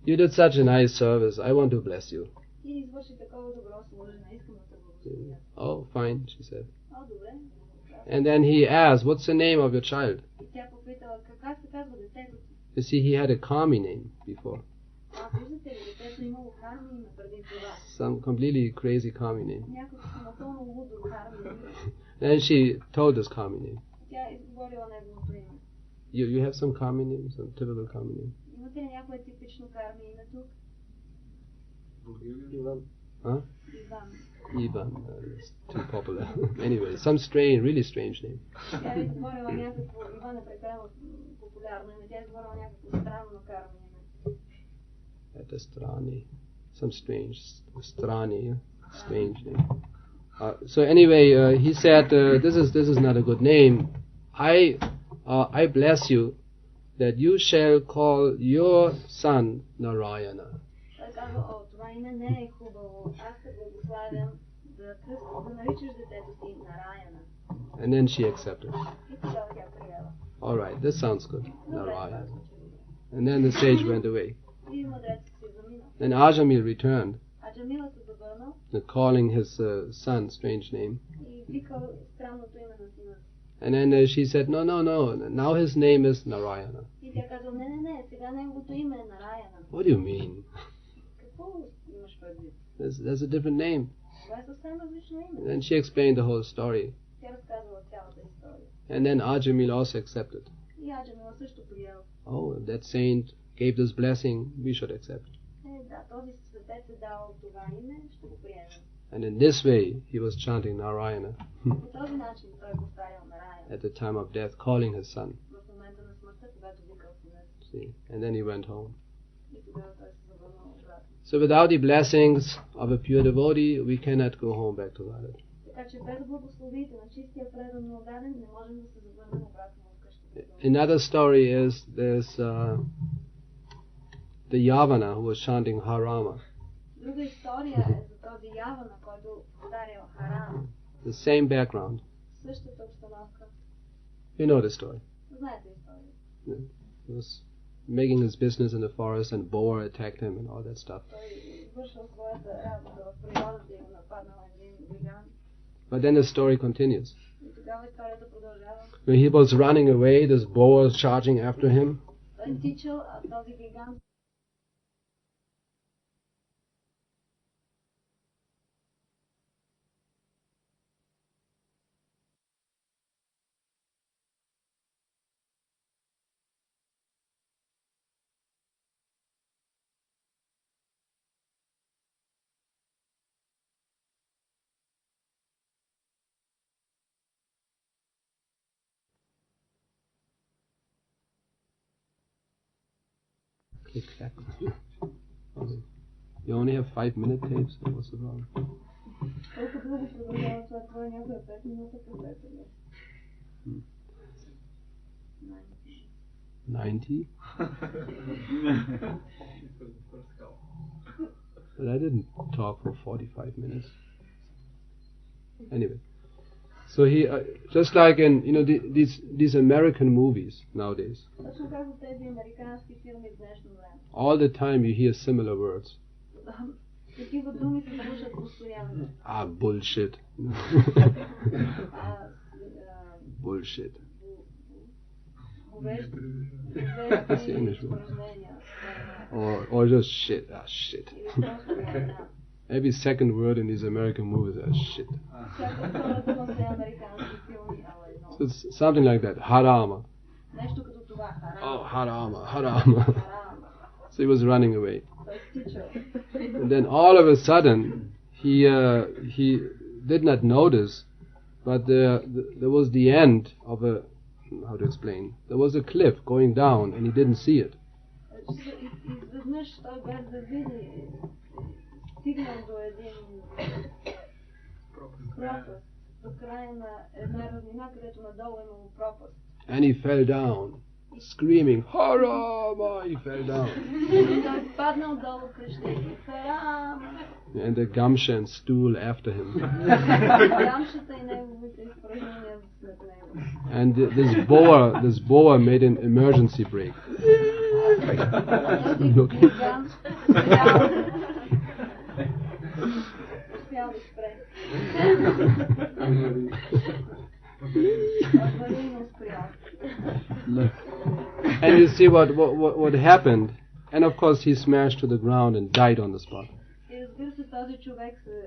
you did such a nice service. I want to bless you. Ти извърши такова добро служене, искам да те благословя. Oh, fine, she said. О, добре. And then he asked, what's the name of your child? И тя попитала, как се казва детето ти? You see, he had a Kami name before. Виждате ли, детето имало Харма име преди това. Some completely crazy kami name. Някакво напълно лудо Харма име. Then she told this kami name. Тя изговорила неговото име. You have some kami name, some typical kami name? Имате ли някое типично Харма име тук? Ivan? Huh? Иван. Ivan, it's too popular. Anyway, some strange, really strange name. Тя изговорила някакво, Иван е прекалено популярно име, тя изговорила някакво странно Харма име. At Strani. Some strange name. So anyway, he said, this is not a good name. I bless you that you shall call your son Narayana. Той казва, това име не е хубаво. Аз те благославям да наричаш детето си Нараяна. And then she accepted. И тогава тя приела. All right, this sounds good. Narayana. And then the sage went away. И мъдрецът си заминал. Then Ajamil returned, Аджамила се завърнал calling his son strange name. и викал странното име на сина. And then she said, no, now his name is Narayana. И тя казва, не, сега неговото име е Нараяна. What do you mean? Какво имаш предвид? There's a different name. Това е съвсем различно име. And then she explained the whole story. Тя разказала цялата история. And then Ajamil also accepted. И Аджамила също приел. Oh, if that saint gave this blessing, we should accept. Да, този светец е дал това име, ще го приемем. And in this way, he was chanting Narayana По този начин той повтарял Нараяна. at the time of death, calling his son. В момента на смъртта, когато викал синът. See? And then he went home. И тогава той се завърнал обратно. So without the blessings of a pure devotee, we cannot go home back to Radha. Така че без благословите на чистия предан отдаден не можем да се завърнем обратно в къщата. Another story is there's the Yavana who was chanting Harama. Друга история е за този Явана, който повтарял Харама. The same background. Същата обстановка. You know the story. Знаете история. He was making his business in the forest and boar attacked him and all that stuff. Той вършил своята работа в природата и го нападнал един гигант. But then the story continues. И тогава историята продължава. When he was running away, this boar was charging after him. Той тичал, а този гигант Click clack. You only have 5-minute tapes. What's the problem? толкова дълго продължава това твое някоя 5 минута където ли? 90? But I didn't talk for 45 minutes. Anyway, so he just like in these American movies nowadays. Точно както тези американски филми в днешно време. All the time you hear similar words. Такива думи се слушат постоянно. Bullshit. Bullshit. That's the English word. Or just shit. Shit. Every second word in these American movies is shit. So it's something like that. Harama. Oh, Harama. So he was running away. And then all of a sudden, he did not notice, but there was the end of a, how to explain, there was a cliff going down and he didn't see it. And he fell down, screaming, Harama! He fell down. And the gamsha and stool after him. And this boa made an emergency break. And you see what happened. And of course he smashed to the ground and died on the spot. И разбира се, този човек се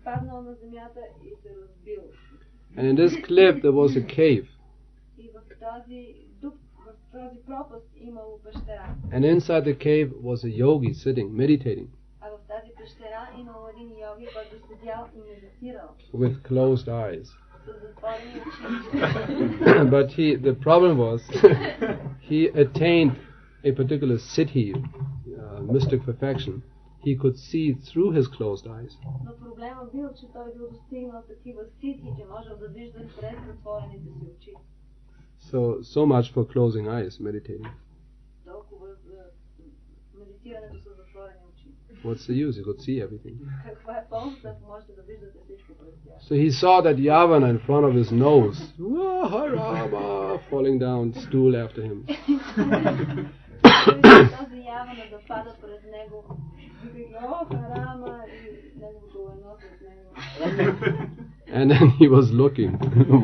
паднал на земята и се разбил. And in this cliff there was a cave. И в този дупк, в този пропаст имало пещера. And inside the cave was a yogi sitting, meditating. А в тази пещера имало един йоги, който седял и медитирал. With closed eyes. С затворени очи. But the problem was, he attained a particular siddhi, mystic perfection. He could see through his closed eyes. Но проблема бил, че той бил достигнал такива ситхи, че можел да вижда през затворените си очи. So much for closing eyes, meditating. Толкова за медитирането с затворени очи. What's the use? You could see everything. Каква е ползата, ако можете да виждате всичко през тях? So he saw that Yavana in front of his nose, Harama, falling down, stool after him. Този Явана да пада през него, викайки, о, Харама, и неговото лайно след него. And then he was looking,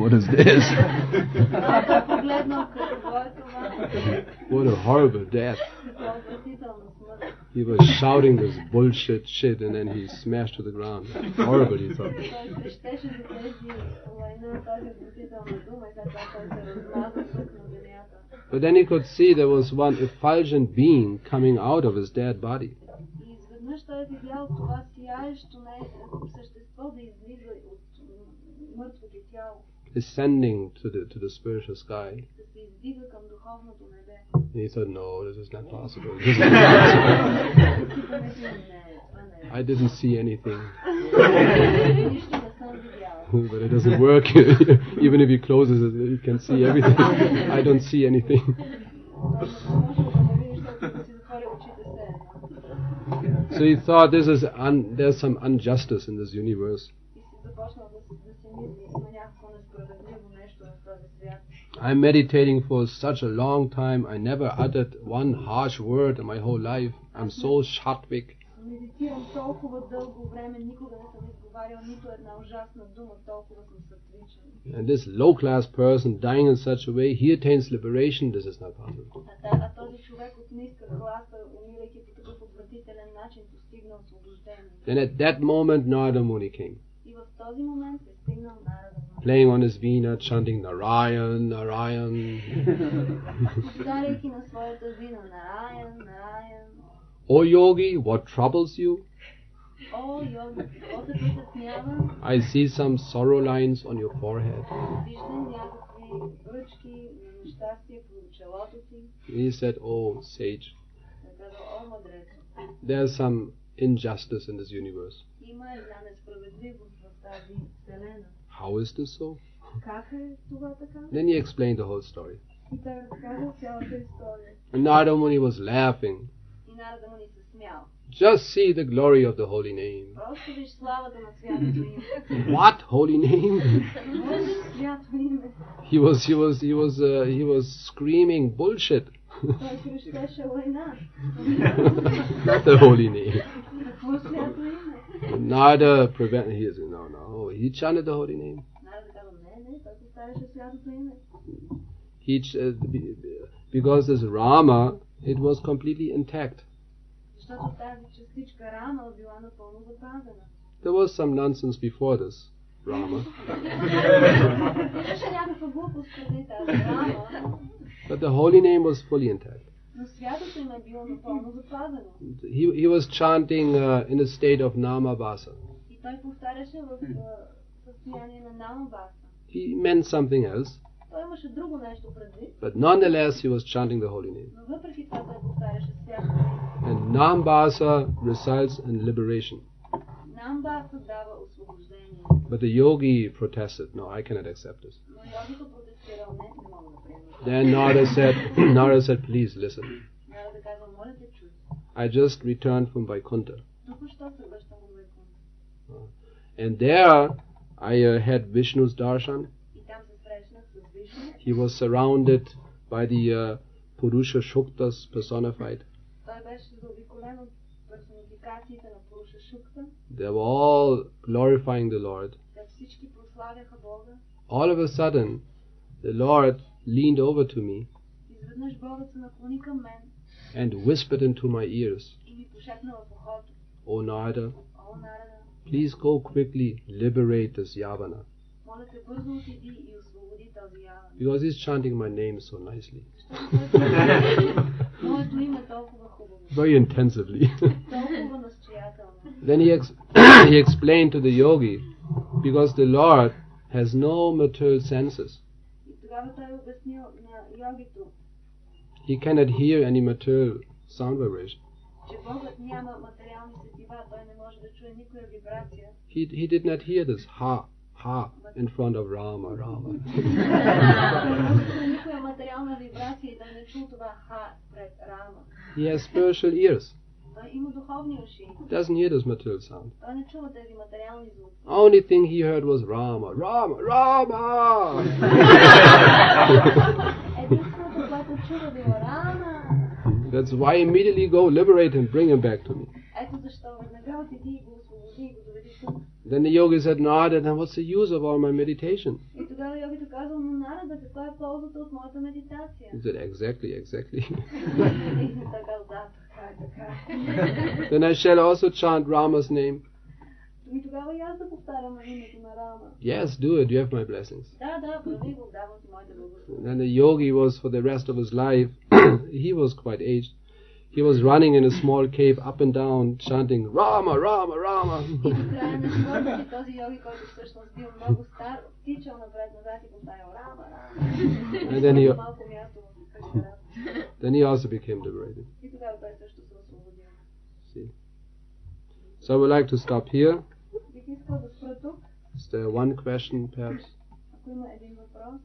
what is this? Той погледнал какво е това. What a horrible death. Каква отвратителна смърт. He was shouting this bullshit shit and then he smashed to the ground. Horrible, he thought. Той крещеше за тези лайна, тази отвратителна дума и след това той се размаза тук на земята. But then he could see there was one effulgent being coming out of his dead body. И изведнъж той видял това сияещо същество да излиза от мъртвото тяло. Ascending to the spiritual sky. Да се издига към духовното небе. And he said, no, this is not possible. This is not possible. I didn't see anything. But it doesn't work. Even if he closes it, he can see everything. I don't see anything. So he thought there's some injustice in this universe. I'm meditating for such a long time. I never uttered one harsh word in my whole life. I'm so Shattvik. Медитирам толкова дълго време, никога не съм изговарял нито една ужасна дума, толкова съм сътвичен. And this low-class person dying in such a way, he attains liberation. This is not possible. А този човек от ниска класа, умирайки по такъв отвратителен начин, постигна освобождение. Then at that moment, Narada Muni came. И в този момент е стигнал Нарада Муни. Playing on his veena, chanting Narayan, Narayan. Повтаряйки на своята вина Нараян, Нараян. O yogi, what troubles you? О, йоги, какво те притеснява? I see some sorrow lines on your forehead. Виждам някакви бръчки на нещастие по челото ти. He said, oh sage, Казал, о, мъдрецо. there's some injustice in this universe. Има една несправедливост в тази вселена. How is this so? Как е това така? Then he explained the whole story. И той разказал цялата история. And Narada Muni was laughing. И Нарада Муни се смял. Just see the glory of the holy name. Просто виж славата на святото име. What holy name? Свято име. He was screaming bullshit. Той крещеше лайна. Not the holy name. Какво свято име? Narada prevented. He said, no. He chanted the holy name. Нарада казва, не, той повтаряше святото име. Because this Rama, it was completely intact. Защото тази частичка Рама била напълно запазена. There was some nonsense before this Rama. Имаше някаква глупост преди тази Рама, But the holy name was fully intact. но святото име било напълно запазено. He was chanting in a state of Namabhasa. И той повтаряше в състояние на Намабаса. He meant something else. Той имаше друго нещо предвид, But nonetheless, he was chanting the holy name. но въпреки това той повтаряше святото име. And Nambasa results in liberation. Намбаса дава освобождение. But the yogi protested, no, I cannot accept this. Но йогито протестирал, не мога да приема. Then Narada said, please listen. Нарада казва, моля те чуй. I just returned from Vaikuntha. Току-що се връщам от Вайкунта. And there I had Vishnu's darshan. И там се срещнах с Вишну. He was surrounded by the Purusha Shuktas personified. Той беше заобиколен от персонификациите на Пуруша Шукта. They were all glorifying the Lord. Те всички прославяха Бога. All of a sudden, the Lord leaned over to me Изведнъж Богът се наклони към мен. and whispered into my ears, и ми пошепна в ухото. "O Narada, О, Нарада, please go quickly, liberate this Yavana." моля те бързо отиди и освободи този яван. Because he's chanting my name so nicely, Моето име толкова хубаво, very intensively. толкова настоятелно. Then he explained to the yogi, because the Lord has no material senses. И тогава той обяснил на йогито, He cannot hear any material sound vibration. че Богът няма материални сетива, той не може да чуе никоя вибрация. He did not hear this ha in front of Rama. Никоя материална вибрация и да не чу това ха пред Рама. He has spiritual ears. Той има духовни уши. Doesn't hear this material sound. Той не чува тези материални звуци. Only thing he heard was Rama. Единственото, което чува, било Рама. That's why immediately go liberate him, bring him back to me. Ето защо веднага отиди и го освободи и го доведи тук. Then the yogi said, Narada, then what's the use of all my meditation? И тогава йогито казал, но Нарада, каква е ползата от моята медитация? He said, exactly. И той казал, да, така. Then I shall also chant Rama's name. И тогава и аз да повтарям името на Рама. Yes, do it, you have my blessings. Да, прави го, давам ти моите благословения. And the yogi was, for the rest of his life, he was quite aged. He was running in a small cave up and down, chanting Rama. И до края на живота си този йоги, който всъщност бил много стар, тичал напред-назад и повтарял Рама. And then he, Малко място в къщата. then he also became liberated. И тогава той също се освободил. See. So I would like to stop here. Бих искал да спра тук, Is there one question, perhaps? ако има един въпрос.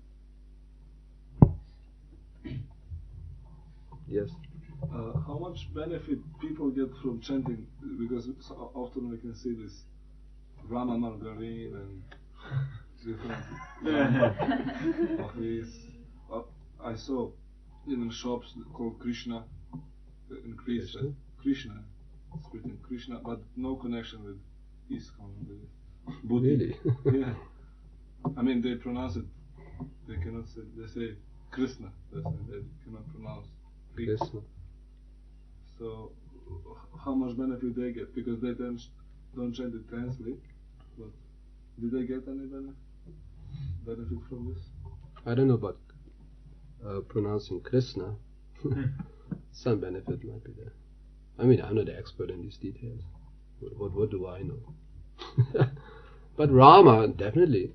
Yes. How much benefit people get from chanting? Because so often we can see this Rama margarine and different of these. I saw in shops called Krishna, in Krishna, it's written Krishna, but no connection with ISKCON. Buddha. Really? Yeah. I mean, they pronounce it. They cannot say. They say Krishna. That's why they cannot pronounce Krishna. So, how much benefit they get? Because they don't chant it translate. But did they get any benefit from this? I don't know about pronouncing Krishna. Some benefit might be there. I mean, I'm not an expert in these details. What do I know? But Rama, definitely.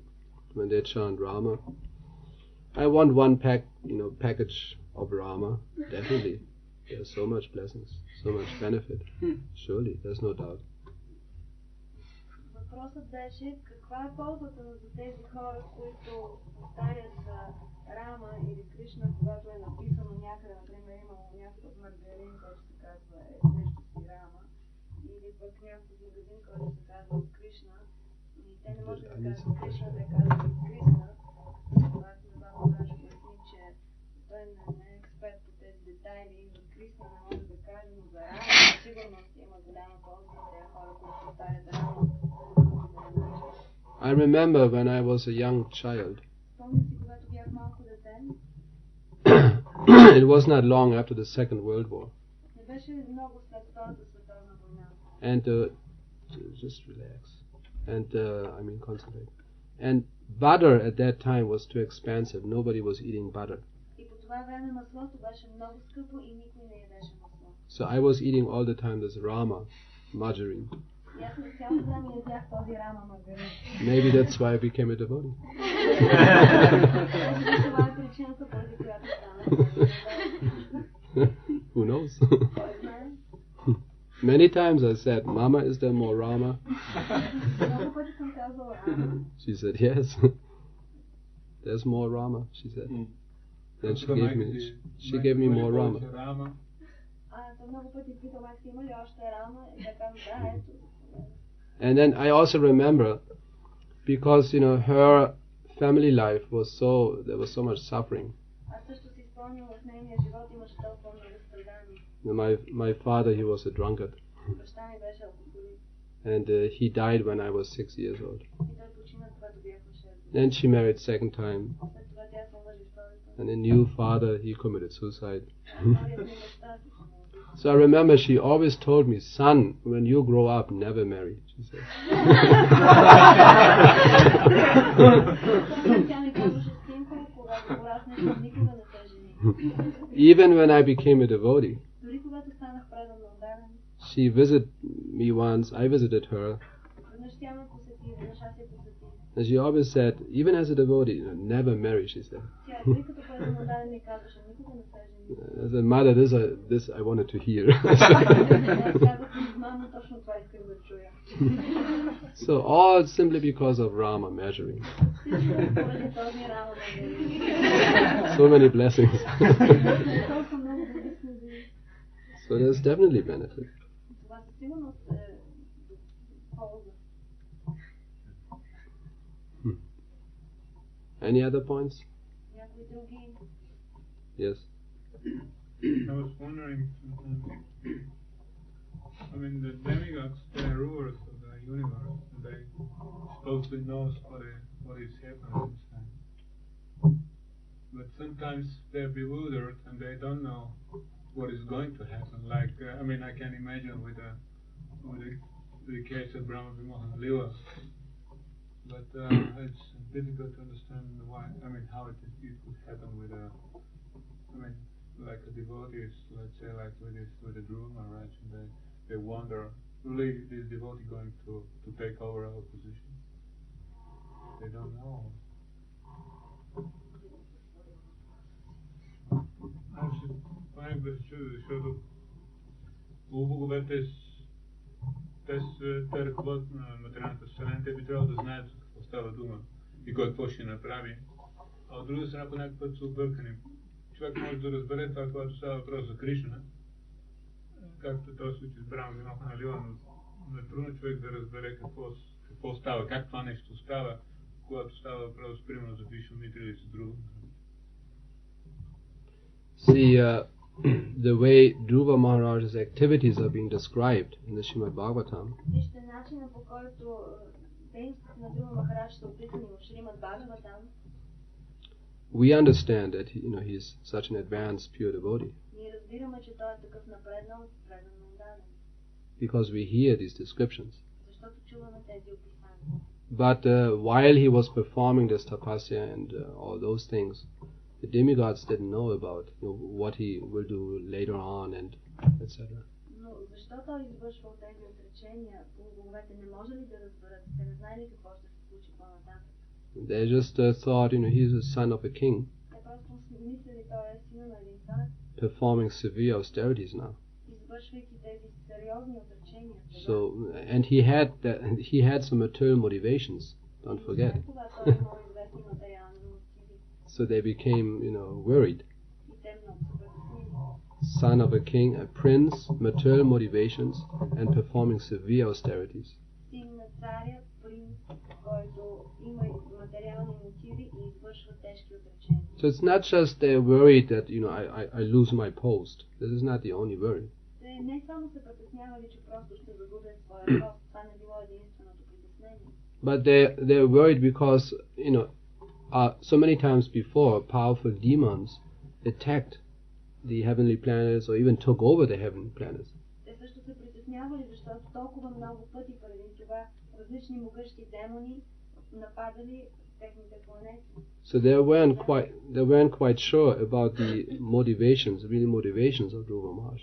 When they chant Rama, I want one package of Rama. Definitely. There's so much blessings, so much benefit. Surely, there's no doubt. Въпросът беше каква е ползата за тези хора, които повтарят Рама или Кришна, когато е написано някъде, например, имало някакъв маргарин, който се казва нещо си Рама, или пък някакъв магазин, който се казва Кришна, и те не може да казват Кришна, да казват Кришна. Това се забавно даже поясни, че той не е експерт по тези детайли и за Кришна не може да каже, но за Рама сигурно има голяма полза за тези хора, които повтарят Рама. I remember when I was a young child. It was not long after the Second World War. And just relax. And concentrate. And butter at that time was too expensive. Nobody was eating butter. So I was eating all the time this Rama margarine. Maybe that's why I became a devotee. Who knows? Many times I said, Mama, is there more Rama? She said, yes. There's more Rama, she said. Then she gave me more Rama. And then I also remember, because her family life was there was so much suffering. My father, he was a drunkard, and he died when I was 6 years old. Then she married second time, and a new father, he committed suicide. So I remember she always told me, son, when you grow up, never marry, she said. Even when I became a devotee, she visited me once, I visited her, and she always said, even as a devotee, never marry, she said. I said, Mother, this I wanted to hear. So all simply because of Rama measuring. So many blessings. So there's definitely benefit. Any other points? Yes. I was wondering sometimes, I mean, the demigods, they're rulers of the universe, and they supposedly know what is happening inside. But sometimes they're bewildered and they don't know what is going to happen. Like, I mean, I can imagine with the case of Brahma Vimohana Lila. But it's difficult to understand why. I mean, how it could happen with like a devotee, let's say, like with the Dhruva Maharaj, and they wonder, really, is this devotee going to take over our position? They don't know. Аз правим безчудо, защото боговете те ръководят на материалната вселена, те би трябвало да знаят за какво става дума и кой какво ще направи. А от друга страна по някакъв път са объркани. Човек може да разбере това, когато става въпрос за Кришна, както този случай с Брахма Вимохана Лила, но е трудно човек да разбере какво става, как това нещо става, когато става въпрос, примерно, за Вишвамитра или за друго. See, the way Dhruva Maharaj's activities are being described in the Srimad Bhagavatam, we understand that he's such an advanced pure devotee. Because we hear these descriptions. But while he was performing this tapasya and all those things, the demigods didn't know about what he will do later on and etc. They just thought, he's the son of a king, performing severe austerities now. So, and he had some material motivations. Don't forget. So they became, worried. Son of a king, a prince, material motivations, and performing severe austerities. So it's not just they're worried that, I lose my post. This is not the only worry. But they're worried because, so many times before, powerful demons attacked the heavenly planets or even took over the heavenly planets. So they weren't quite sure about the real motivations of Dhruva Maharaj.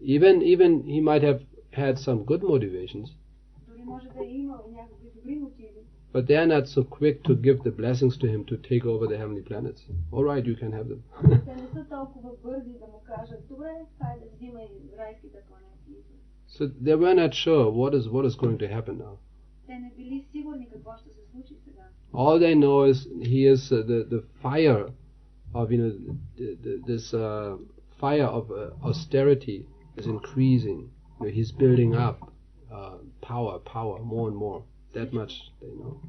Even he might have had some good motivations, but they are not so quick to give the blessings to him to take over the heavenly planets. All right, you can have them. So they were not sure what is going to happen now. All they know is he is the fire of this fire of austerity is increasing. He's building up power more and more. That much they know.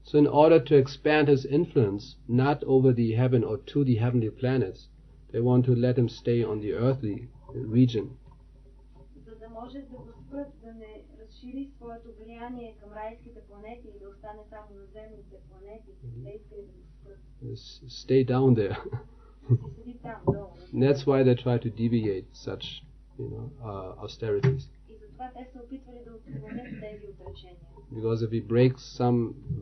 So in order to expand his influence, not over the heaven or to the heavenly planets, they want to let him stay on the earthly region. разшири своето влияние към райските планети и да остане само на земните планети, да искали да го спрат. Stay down there. Си седи там долу. And that's why they try to deviate such, austerities. И затова те се опитвали да отклонят тези отречения. Because if he breaks some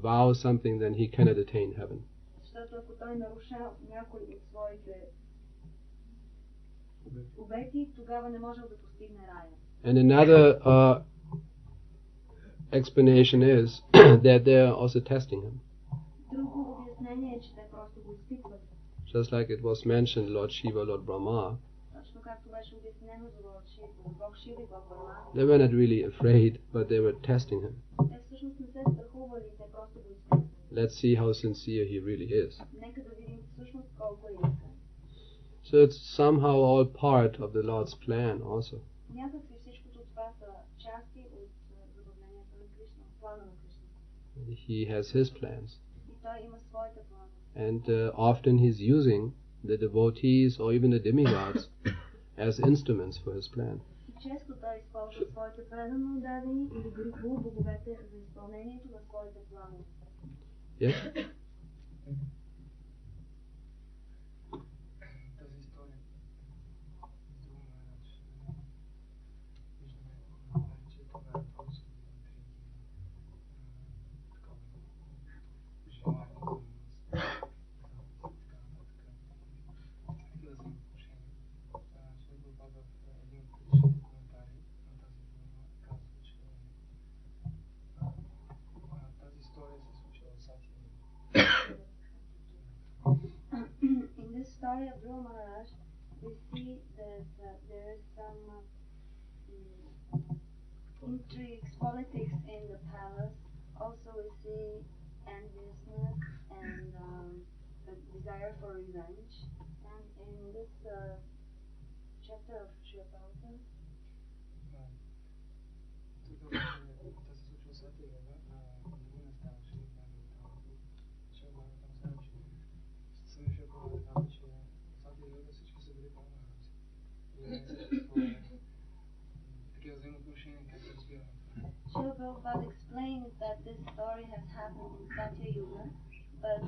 vow, something, then he cannot attain heaven. Защото ако той наруша някой от своите обети, тогава не можел да постигне рая. And another explanation is that they are also testing him. Друго обяснение е, че те просто го изпитват. Just like it was mentioned, Lord Shiva, Lord Brahma, Точно както беше обяснено за Бог Шива и Бог Брахма. they were not really afraid, but they were testing him. Те всъщност не се страхували, те просто го изпитвали. Let's see how sincere he really is. Нека да видим всъщност колко е искрен. So it's somehow all part of the Lord's plan also. Някак си всичкото това са части от забавлението на Кришна, плана на Кришна. He has his plans. И той има своите планове. And often he's using the devotees or even the demigods as instruments for his plan. И често той използва своите предано дадени или дори боговете за изпълнението на своите планове. Yes? In this story of Dhruva Maharaj, we see that there is some intrigues, politics in the palace. Also we see enviousness and a desire for revenge. And in this chapter of Srila Prabhupada, Srila Prabhupada explains that this story has happened in Satya Yuga, but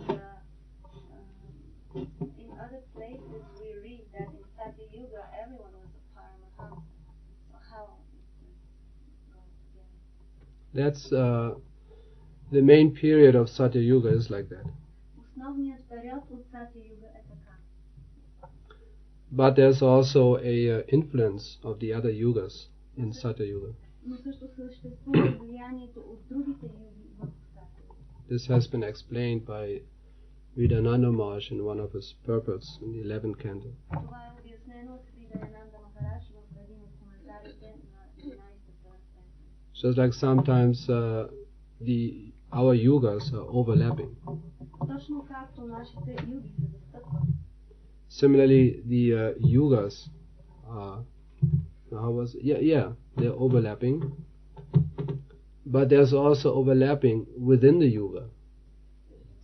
in other places we read that in Satya Yuga everyone was a Paramahamsa. So how is this going together? That's the main period of Satya Yuga is like that. Основният период от Сатя Юга е така. But there's also a influence of the other yugas in Satya Yuga. Но също съществува влиянието от другите юги в Сатя. This has been explained by Vidananda Maharaj in one of his purports in the 11th canto. Това е обяснено от Хридаянанда Махарадж в един от коментарите на 11-та песен. Just like sometimes our yugas are overlapping. Точно както нашите юги се застъпват. Similarly, the yugas they're overlapping, but there's also overlapping within the yuga.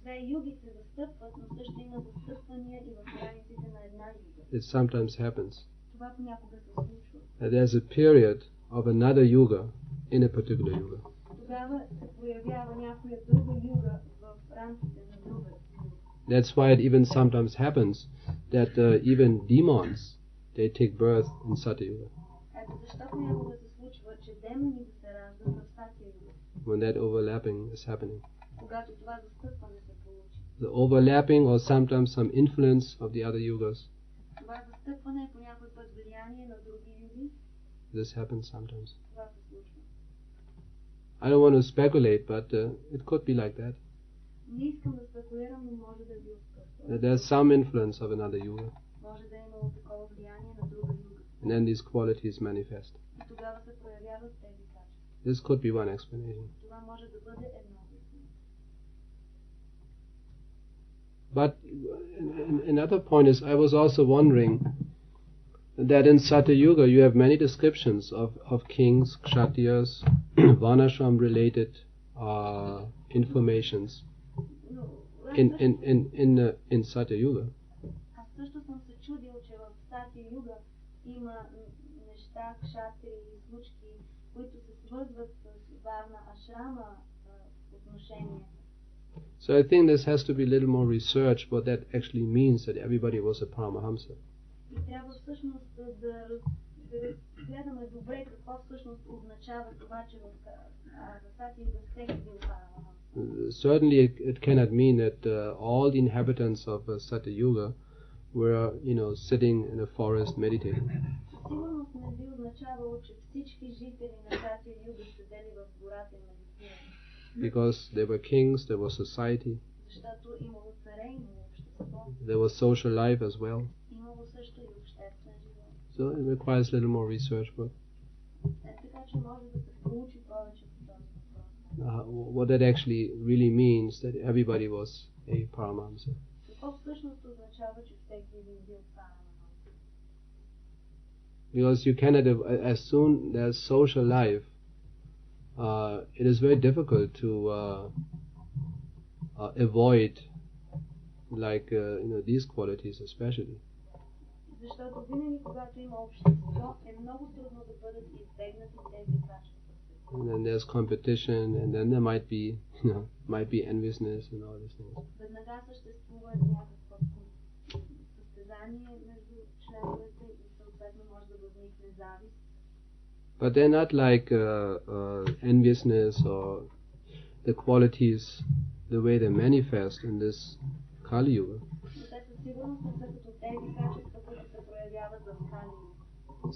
Две юги се застъпват, но също има застъпвания и в границите на една юга. It sometimes happens Това понякога се случва. that there's a period of another yuga in a particular yuga. Тогава се появява някоя друга юга в рамките на друга юга. That's why it even sometimes happens that even demons, they take birth in Satya Yuga. Ето защо понякога се случва, че демоните се раждат в Сатя Юга, When that overlapping is happening. когато това застъпване се получи. The overlapping or sometimes some influence of the other yugas. Това застъпване е по някой път влияние на други юги. This happens sometimes. Това се случва. I don't want to speculate, but it could be like that. Не искам да спекулирам, но може да би That there's some influence of another yuga, може да е имало такова влияние на друга юга. and then these qualities manifest. И тогава се проявяват тези качества. This could be one explanation. Това може да бъде едно обяснение. But another point is, I was also wondering that in Satya Yuga you have many descriptions of kings, kshatriyas, varnashram related informations in Satya Yuga. Аз също съм се чудил, че в Сатя Юга има неща, кшатри и случки, които се свързват с Варна Ашрама отношения. So I think this has to be a little more research what that actually means, that everybody was a Paramahamsa. И трябва всъщност да разгледаме добре какво всъщност означава това, че в Сати Юга всеки бил Парамахамса. Certainly it cannot mean that all the inhabitants of Satya Yuga were, sitting in a forest meditating. Сигурност не би означавало, че всички жители на Сати Юга седели в гората и медитирали. Because there were kings, there was society, Защото имало царе, имало общество, there was social life as well. имало също и обществен живот. So it requires a little more research. But Така че може да се проучи повече по този въпрос. what that actually really means, that everybody was a Paramahamsa. Какво всъщност означава, че всеки един бил Парамахамса? Because you cannot, as soon there's social life, it is very difficult to avoid, these qualities especially. Защото винаги, когато има общество, е много трудно да бъдат избегнати тези качества. And then there's competition, and then there might be enviousness and all these things. Веднага съществува някакво състезание между членовете и съответно може да възникне завист. But they're not like enviousness or the qualities, the way they manifest in this Kali Yuga. Но те със сигурност не са като тези качества, които се проявяват в Кали Юга.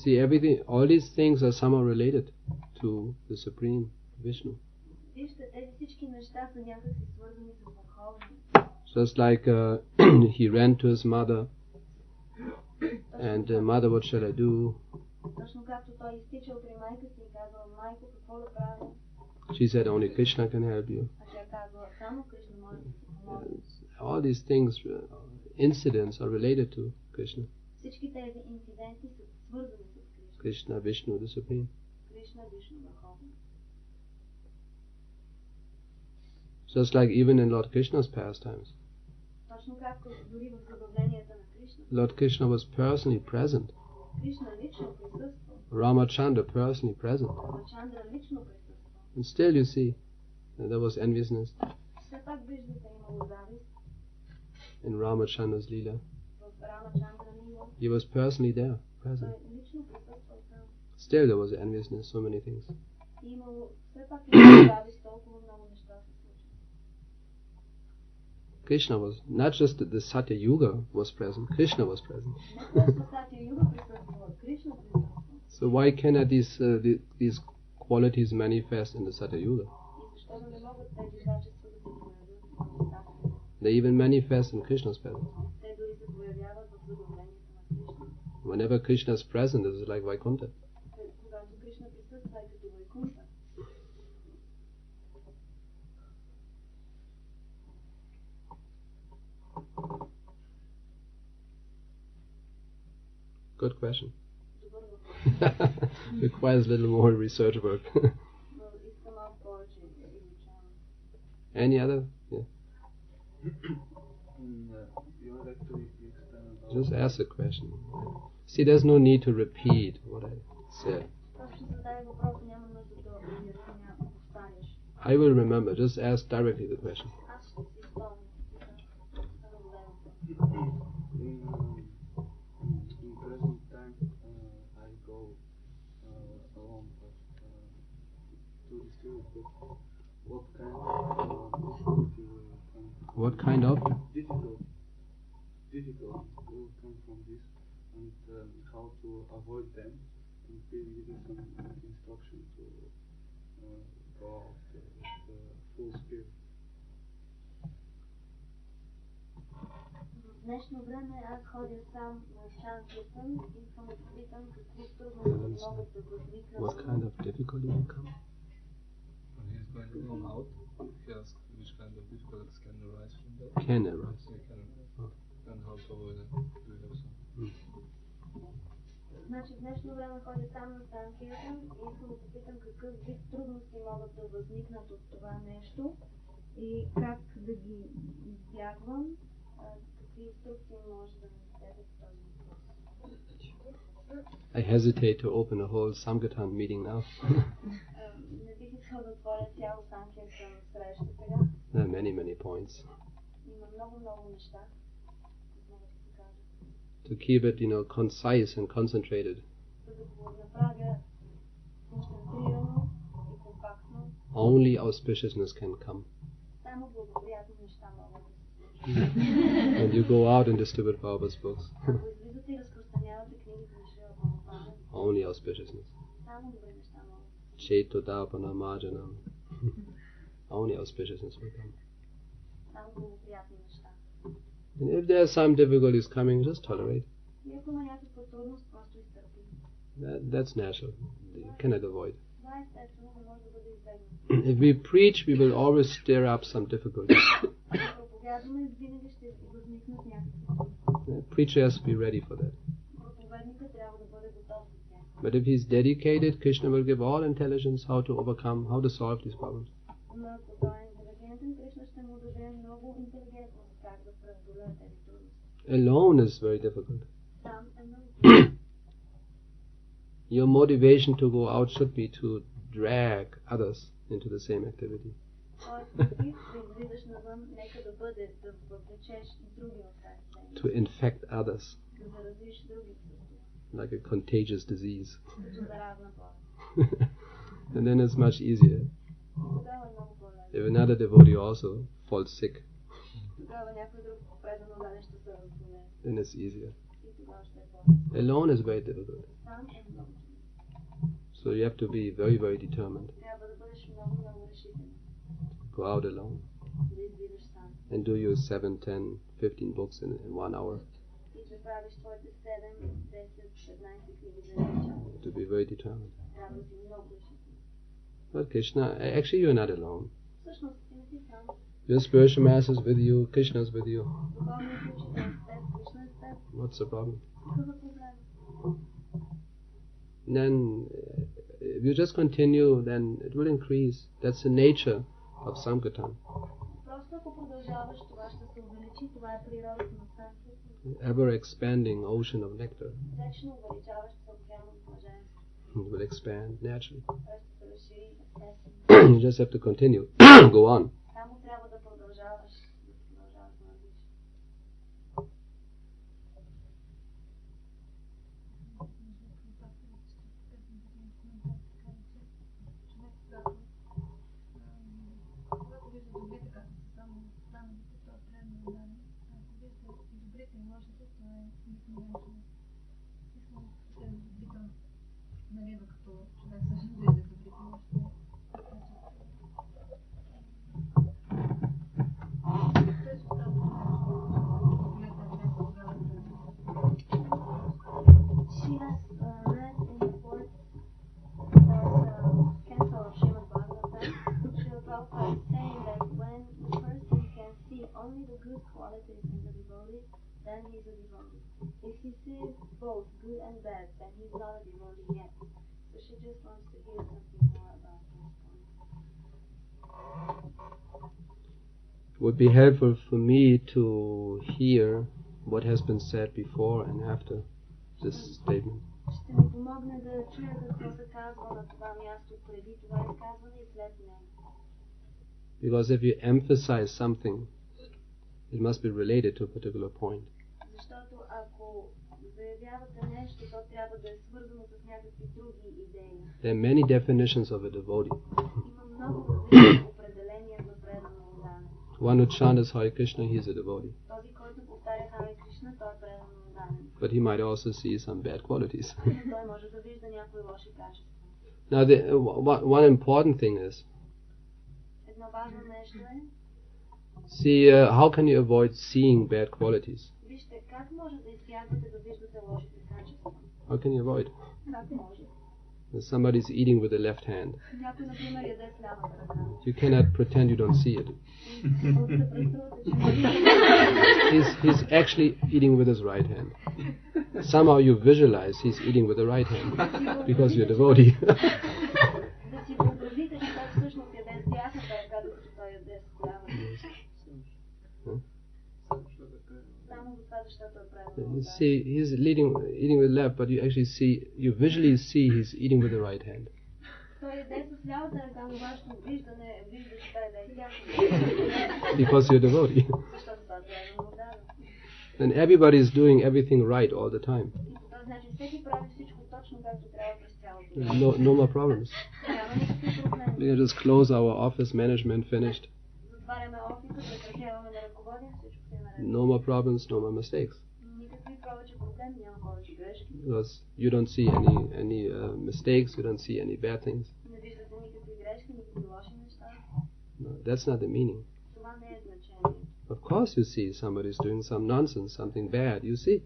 See, all these things are somehow related to the Supreme Vishnu. Вижте, тези всички неща са някакси свързани с върховния. Just like he ran to his mother, and mother, what shall I do? Точно както той изтичал при майка си и казал, майко, какво да правя? She said, only Krishna can help you. А тя казва, само Кришна може да си помогне. All these things, incidents are related to Krishna. Всички тези инциденти са свързани с Кришна. Krishna, Vishnu, the Supreme. Кришна, Вишну, върховния. Just like even in Lord Krishna's pastimes. Точно както дори в забавленията на Кришна. Lord Krishna was personally present. Кришна лично присъства. Ramachandra personally present. Рамачандра лично присъства. And still you see, there was enviousness Все пак виждате имало завист in Ramachandra's Leela. в Рамачандра Лила. He was personally there, present. Той лично присъствал там. Still there was enviousness, so many things. Имало, все пак имало завист, толкова много неща се случват. Krishna was, not just the Satya Yuga was present, Krishna was present. Не просто Сатя Юга присъствала, Кришна присъства. So why cannot these qualities manifest in the Satya Yuga? И защо да не могат тези качества да се проявят в Сатя? They even manifest in Krishna's presence. Те дори се проявяват в забавлението на Кришна. Whenever Krishna is present, it is like Vaikuntha. Когато Кришна присъства е като Вайкунта. Good question. Добър въпрос. Requires a little more research work. Но искам малко повече изучаване. Any other? Yeah. You would actually explain about Just ask a question. See, there's no need to repeat what I said. Точно задай въпроса, няма нужда да обясня, повтаряш. I will remember. Just ask directly the question. Аз ще си спомня. Само задай въпроса. In present time, I go along to the street, but what kind of difficulty will come? What kind of? Difficult will come from this, and how to avoid them, and please give me some instruction to go out with full speed. В днешно време аз ходя сам на Шанкиртан и искам да попитам какви трудности могат да възникнат. What kind of difficulty will come? when he is going to come out, he asks which kind of difficulties can arise from that. Can arise. So he can, and how to avoid it. Do you have some? Значи в днешно време ходя сам на Шанкиртан и искам да попитам какъв вид трудности могат да възникнат от това нещо и как да ги избягвам. Какви инструкции може да ми дадете в този въпрос? I hesitate to open a whole Sankirtan meeting now. Не бих искал да отворя цяло Санкиртан среща сега. There are many points. Има много неща, които могат да се кажат. To keep it, concise and concentrated. За да го направя концентрирано и компактно. Only auspiciousness can come. Само благоприятни неща могат да се случат. When you go out and distribute Prabhupada's books, Ако излизате и разпространявате книгите на Шрила Прабхупада, only auspiciousness. само добри неща могат. Chetodapana marjanam. Only auspiciousness will come. Само благоприятни неща. And if there are some difficulties coming, just tolerate. И ако има някаква трудност, просто изтърпи. That's natural. You cannot avoid. Това е естествено, не може да бъде избегнато. If we preach, we will always stir up some difficulties. Ако проповядваме, винаги ще възникнат някакви трудности. Preacher has to be ready for that. Проповедникът трябва да бъде готов за тях. But if he's dedicated, Krishna will give all intelligence how to overcome, how to solve these problems. Но ако той е интелигентен, Кришна ще му даде много интелигентност как да преодолее тези трудности. Alone is very difficult. Сам е много. Your motivation to go out should be to drag others into the same activity. Тоест, мотив да излизаш навън, нека да бъде да въвлечеш и други в тази дейност. To infect others, Да заразиш други с това. like a contagious disease. Като заразна болест. And then it's much easier. Тогава е много по-лесно. If another devotee also falls sick, Тогава някой друг предан отдаден ще се разболее. then it's easier. И тогава ще е по-лесно. Alone is very difficult. Сам е много трудно. So you have to be very, very determined. Трябва да бъдеш много решителен. Go out alone Да излизаш сам. and do your 7, 10, 15 books in 1 hour. И да правиш твоите 7, 10, 15 книги за един час. To be very determined. Трябва да си много решителен. But Krishna, actually you're not alone. Всъщност ти не си сам. Your spiritual master is with you, Krishna is with you. Духовният учител е с теб, Кришна е с теб. What's the problem? Какъв е проблем? Then if you just continue, then it will increase. That's the nature of Sankirtan. Просто ако продължаваш, това ще се увеличи. Това е природата на Санкиртан. Ever expanding ocean of nectar. Вечно увеличаващ се океан от блаженство. It will expand naturally. Той ще се разшири естествено. You just have to continue. Go on. Само трябва да продължаваш да надиш. She has read in the fourth canto of Srimad Bhagavatam, Srila Prabhupada is saying that when the person can see only the good qualities in the devotee, then he's a devotee. If he sees both good and bad, then he's not a devotee yet. So she just wants to hear something more about this point. It would be helpful for me to hear what has been said before and after this statement. Ще ми помогне да чуя какво се казва на това място преди това изказване и след него. Because if you emphasize something, it must be related to a particular point. Защото ако заявявате нещо, то трябва да е свързано с някакви други идеи. There are many definitions of a devotee. Има много различни определения за предано отдане. One who chants Hare Krishna, he is a devotee. Този, който повтаря Харе Кришна, той е предано отдане. But he might also see some bad qualities. Но той може да вижда някои лоши качества. Now, one important thing is, Едно важно нещо е, see, how can you avoid seeing bad qualities? вижте как може да избягвате да виждате лошите качества. How can you avoid? Как може? Somebody's eating with the left hand. Някой, например, яде с лявата ръка. You cannot pretend you don't see it. Може да преструвате, че не виждате. He's actually eating with his right hand. Somehow you visualize he's eating with the right hand because you're a devotee. Да си въобразите, че той всъщност яде с дясната ръка, докато той яде с лявата. Само за това защото е правилно. You see, he's eating with left, but you visually see he's eating with the right hand. Той яде с лявата ръка, но вашето виждане вижда, че той яде тясно. Because you're devotee. Защото това е правилно отдадено. And everybody is doing everything right all the time. И по този начин всеки прави всичко точно както трябва през цялото. No more problems. Няма никакви проблеми. We can just close our office, management finished. Затваряме офиса, прекратяваме да ръководим, всичко се е наред. No more problems, no more mistakes. Никакви повече проблеми, няма повече грешки. Because you don't see any mistakes, you don't see any bad things. Не виждате никакви грешки, никакви лоши неща. No, that's not the meaning. Това не е значение. Of course you see somebody's doing some nonsense, something bad, you see.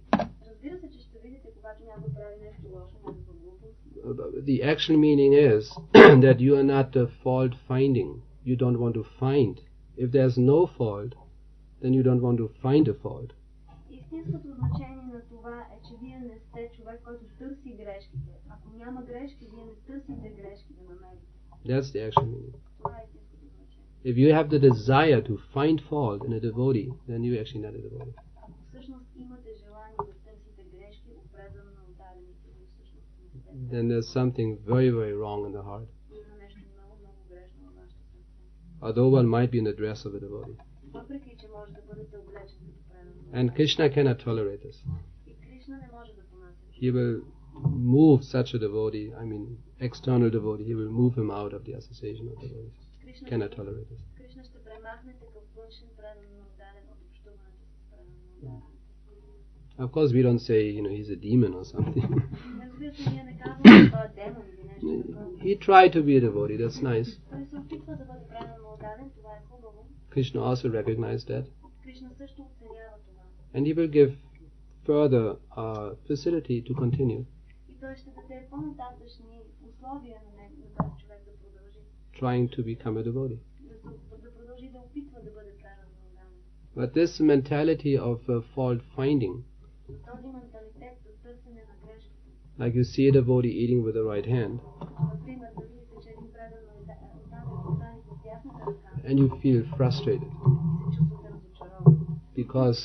Разбира се, че ще видите, когато някой прави нещо лошо, някаква глупост. The actual meaning is that you are not the fault finding. You don't want to find. If there's no fault, then you don't want to find a fault. Истинското значение на това е, че вие не сте човек, който търси грешките. Ако няма грешки, вие не търсите грешки да намерите. That's the actual meaning. Това е истинското значение. If you have the desire to find fault in a devotee, then you're actually not a devotee. Ако всъщност имате желание да търсите грешки, определено на отдадените, вие всъщност не сте. Then there's something very, very wrong in the heart. Има нещо много, много грешно във вашето сърце. Although one might be in the dress of a devotee. Въпреки, че може да бъдете облечен като правилно. And Krishna cannot tolerate this. И Кришна не може да понася. He will move such a devotee, external devotee, he will move him out of the association of devotees. Кришна Cannot tolerate this. Кришна ще премахне такъв външен правилно отдаден от общуването с правилно отдаден. Of course, we don't say, he's a demon or something. Разбира се, ние не казваме, че той е демон или нещо такова. He tried to be a devotee, that's nice. Той се опитва да бъде правилно отдаден, това е хубаво. Krishna also recognized that. Кришна също оценява това. And he will give further facility to continue. И той ще даде по-нататъчни условия на този човек да продължи. Trying to become a devotee. Да продължи да опитва да бъде правилно отдаден. But this mentality of fault finding, Този менталитет за търсене на грешките. like you see a devotee eating with the right hand, Например, да видите, че един правилно отдаден християнин с дясната ръка and you feel frustrated се чувствате разочарован. because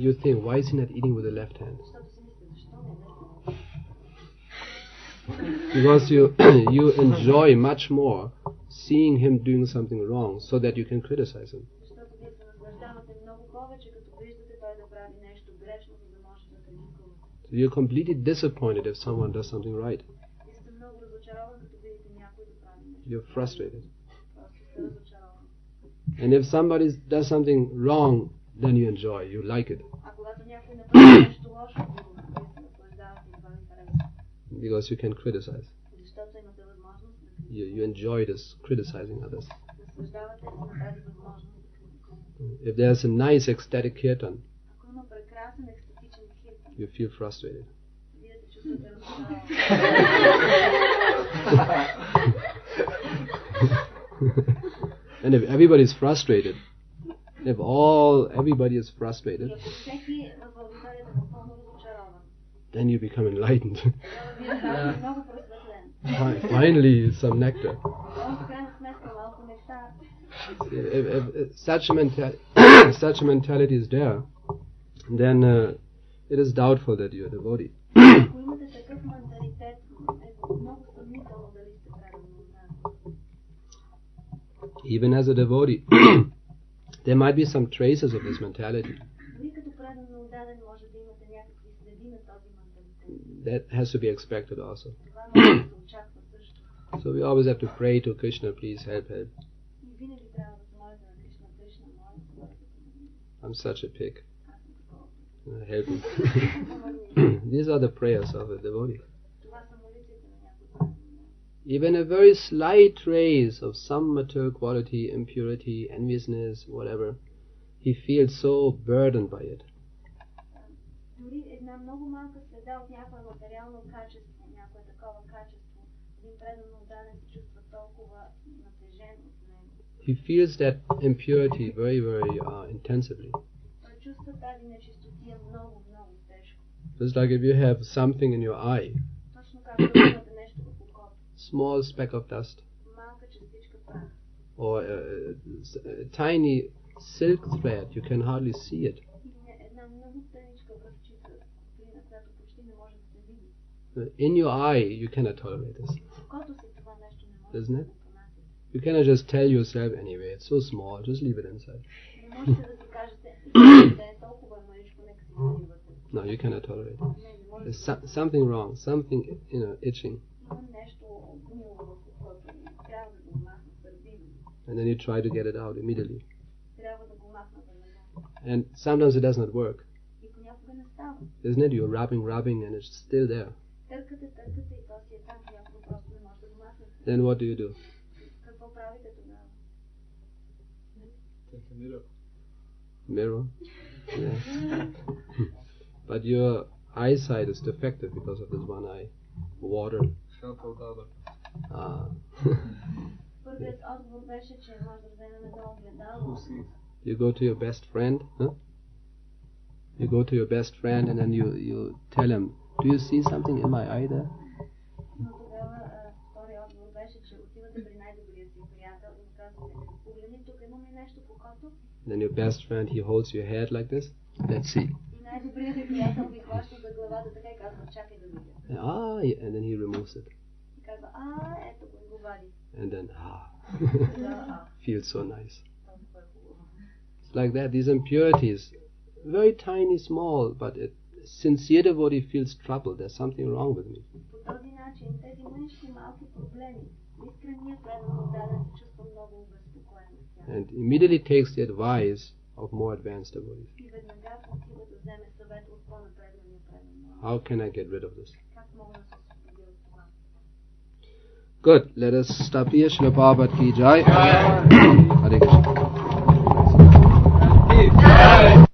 you think, why is he not eating with the left hand? Защото си мислите, защо не е? Because you enjoy much more seeing him doing something wrong so that you can criticize him. Защото вие се наслаждавате много повече, като виждате той да прави нещо грешно, за да може да критикувате. So you're completely disappointed if someone does something right. И сте много разочарован, като видите някой да прави нещо. You're frustrated. Просто сте разочарован. And if somebody does something wrong, then you enjoy, you like it. А когато някой направи нещо лошо, вие се наслаждавате и това ви харесва. Because you can criticize. Защото имате възможност да You enjoy this criticizing others. наслаждавате се на тази възможност да критикувате. If there's a nice ecstatic kirtan, Ако има прекрасен естетичен киртан, you feel frustrated. вие се чувствате разочарован. And if everybody is frustrated, if everybody is frustrated, И ако всеки в аудиторията е напълно разочарован, then you become enlightened. тогава вие ставате много просветлен. Finally, some nectar. В крайна сметка малко нектар. If such a mentality is there, then it is doubtful that you are devotee. Ако имате такъв менталитет, е много съмнително дали сте правилно отдадени. Even as a devotee, there might be some traces of this mentality. Дори като правилно отдаден може да имате някакви следи на този менталитет. That has to be expected also. Това може да се очаква също. So we always have to pray to Krishna, please help. И винаги трябва да се молите на Кришна, Кришна, моля, бъдете с I'm such a pig. аз съм такова. Help me. These are the prayers of a devotee. Това са молитвите на някой правилно отдаден. Even a very slight trace of some material quality, impurity, enviousness, whatever, he feels so burdened by it. Дори една много малка следа от някое материално качество, някое такова качество, един преданно отдаден се чувства толкова натежен от него. He feels that impurity very, very intensively. Той чувства тази нечистотия много, много тежко. Just like if you have something in your eye, Точно както имате нещо в окото. small speck of dust, Малка частичка прах. or a tiny silk thread, you can hardly see it. Или една много тъничка In your eye, you cannot tolerate this, isn't it? You cannot just tell yourself anyway, it's so small, just leave it inside. No, you cannot tolerate it. There's something wrong, something, itching. And then you try to get it out immediately. And sometimes it does not work. Isn't it? You're rubbing and it's still there. Then what do you do? Take a mirror. Mirror? Yeah. But your eyesight is defective because of this one eye. Water. You go to your best friend, huh? You go to your best friend and then you tell him, do you see something in my eye there? Then your best friend, he holds your head like this. Let's see. And then he removes it. And then, feels so nice. It's like that. These impurities, very tiny, small, but sincere devotee feels troubled. There's something wrong with me. And immediately takes the advice of more advanced devotees. How can I get rid of this? Good. Let us stop here. Srila Prabhupada ki jai. Hare Krishna.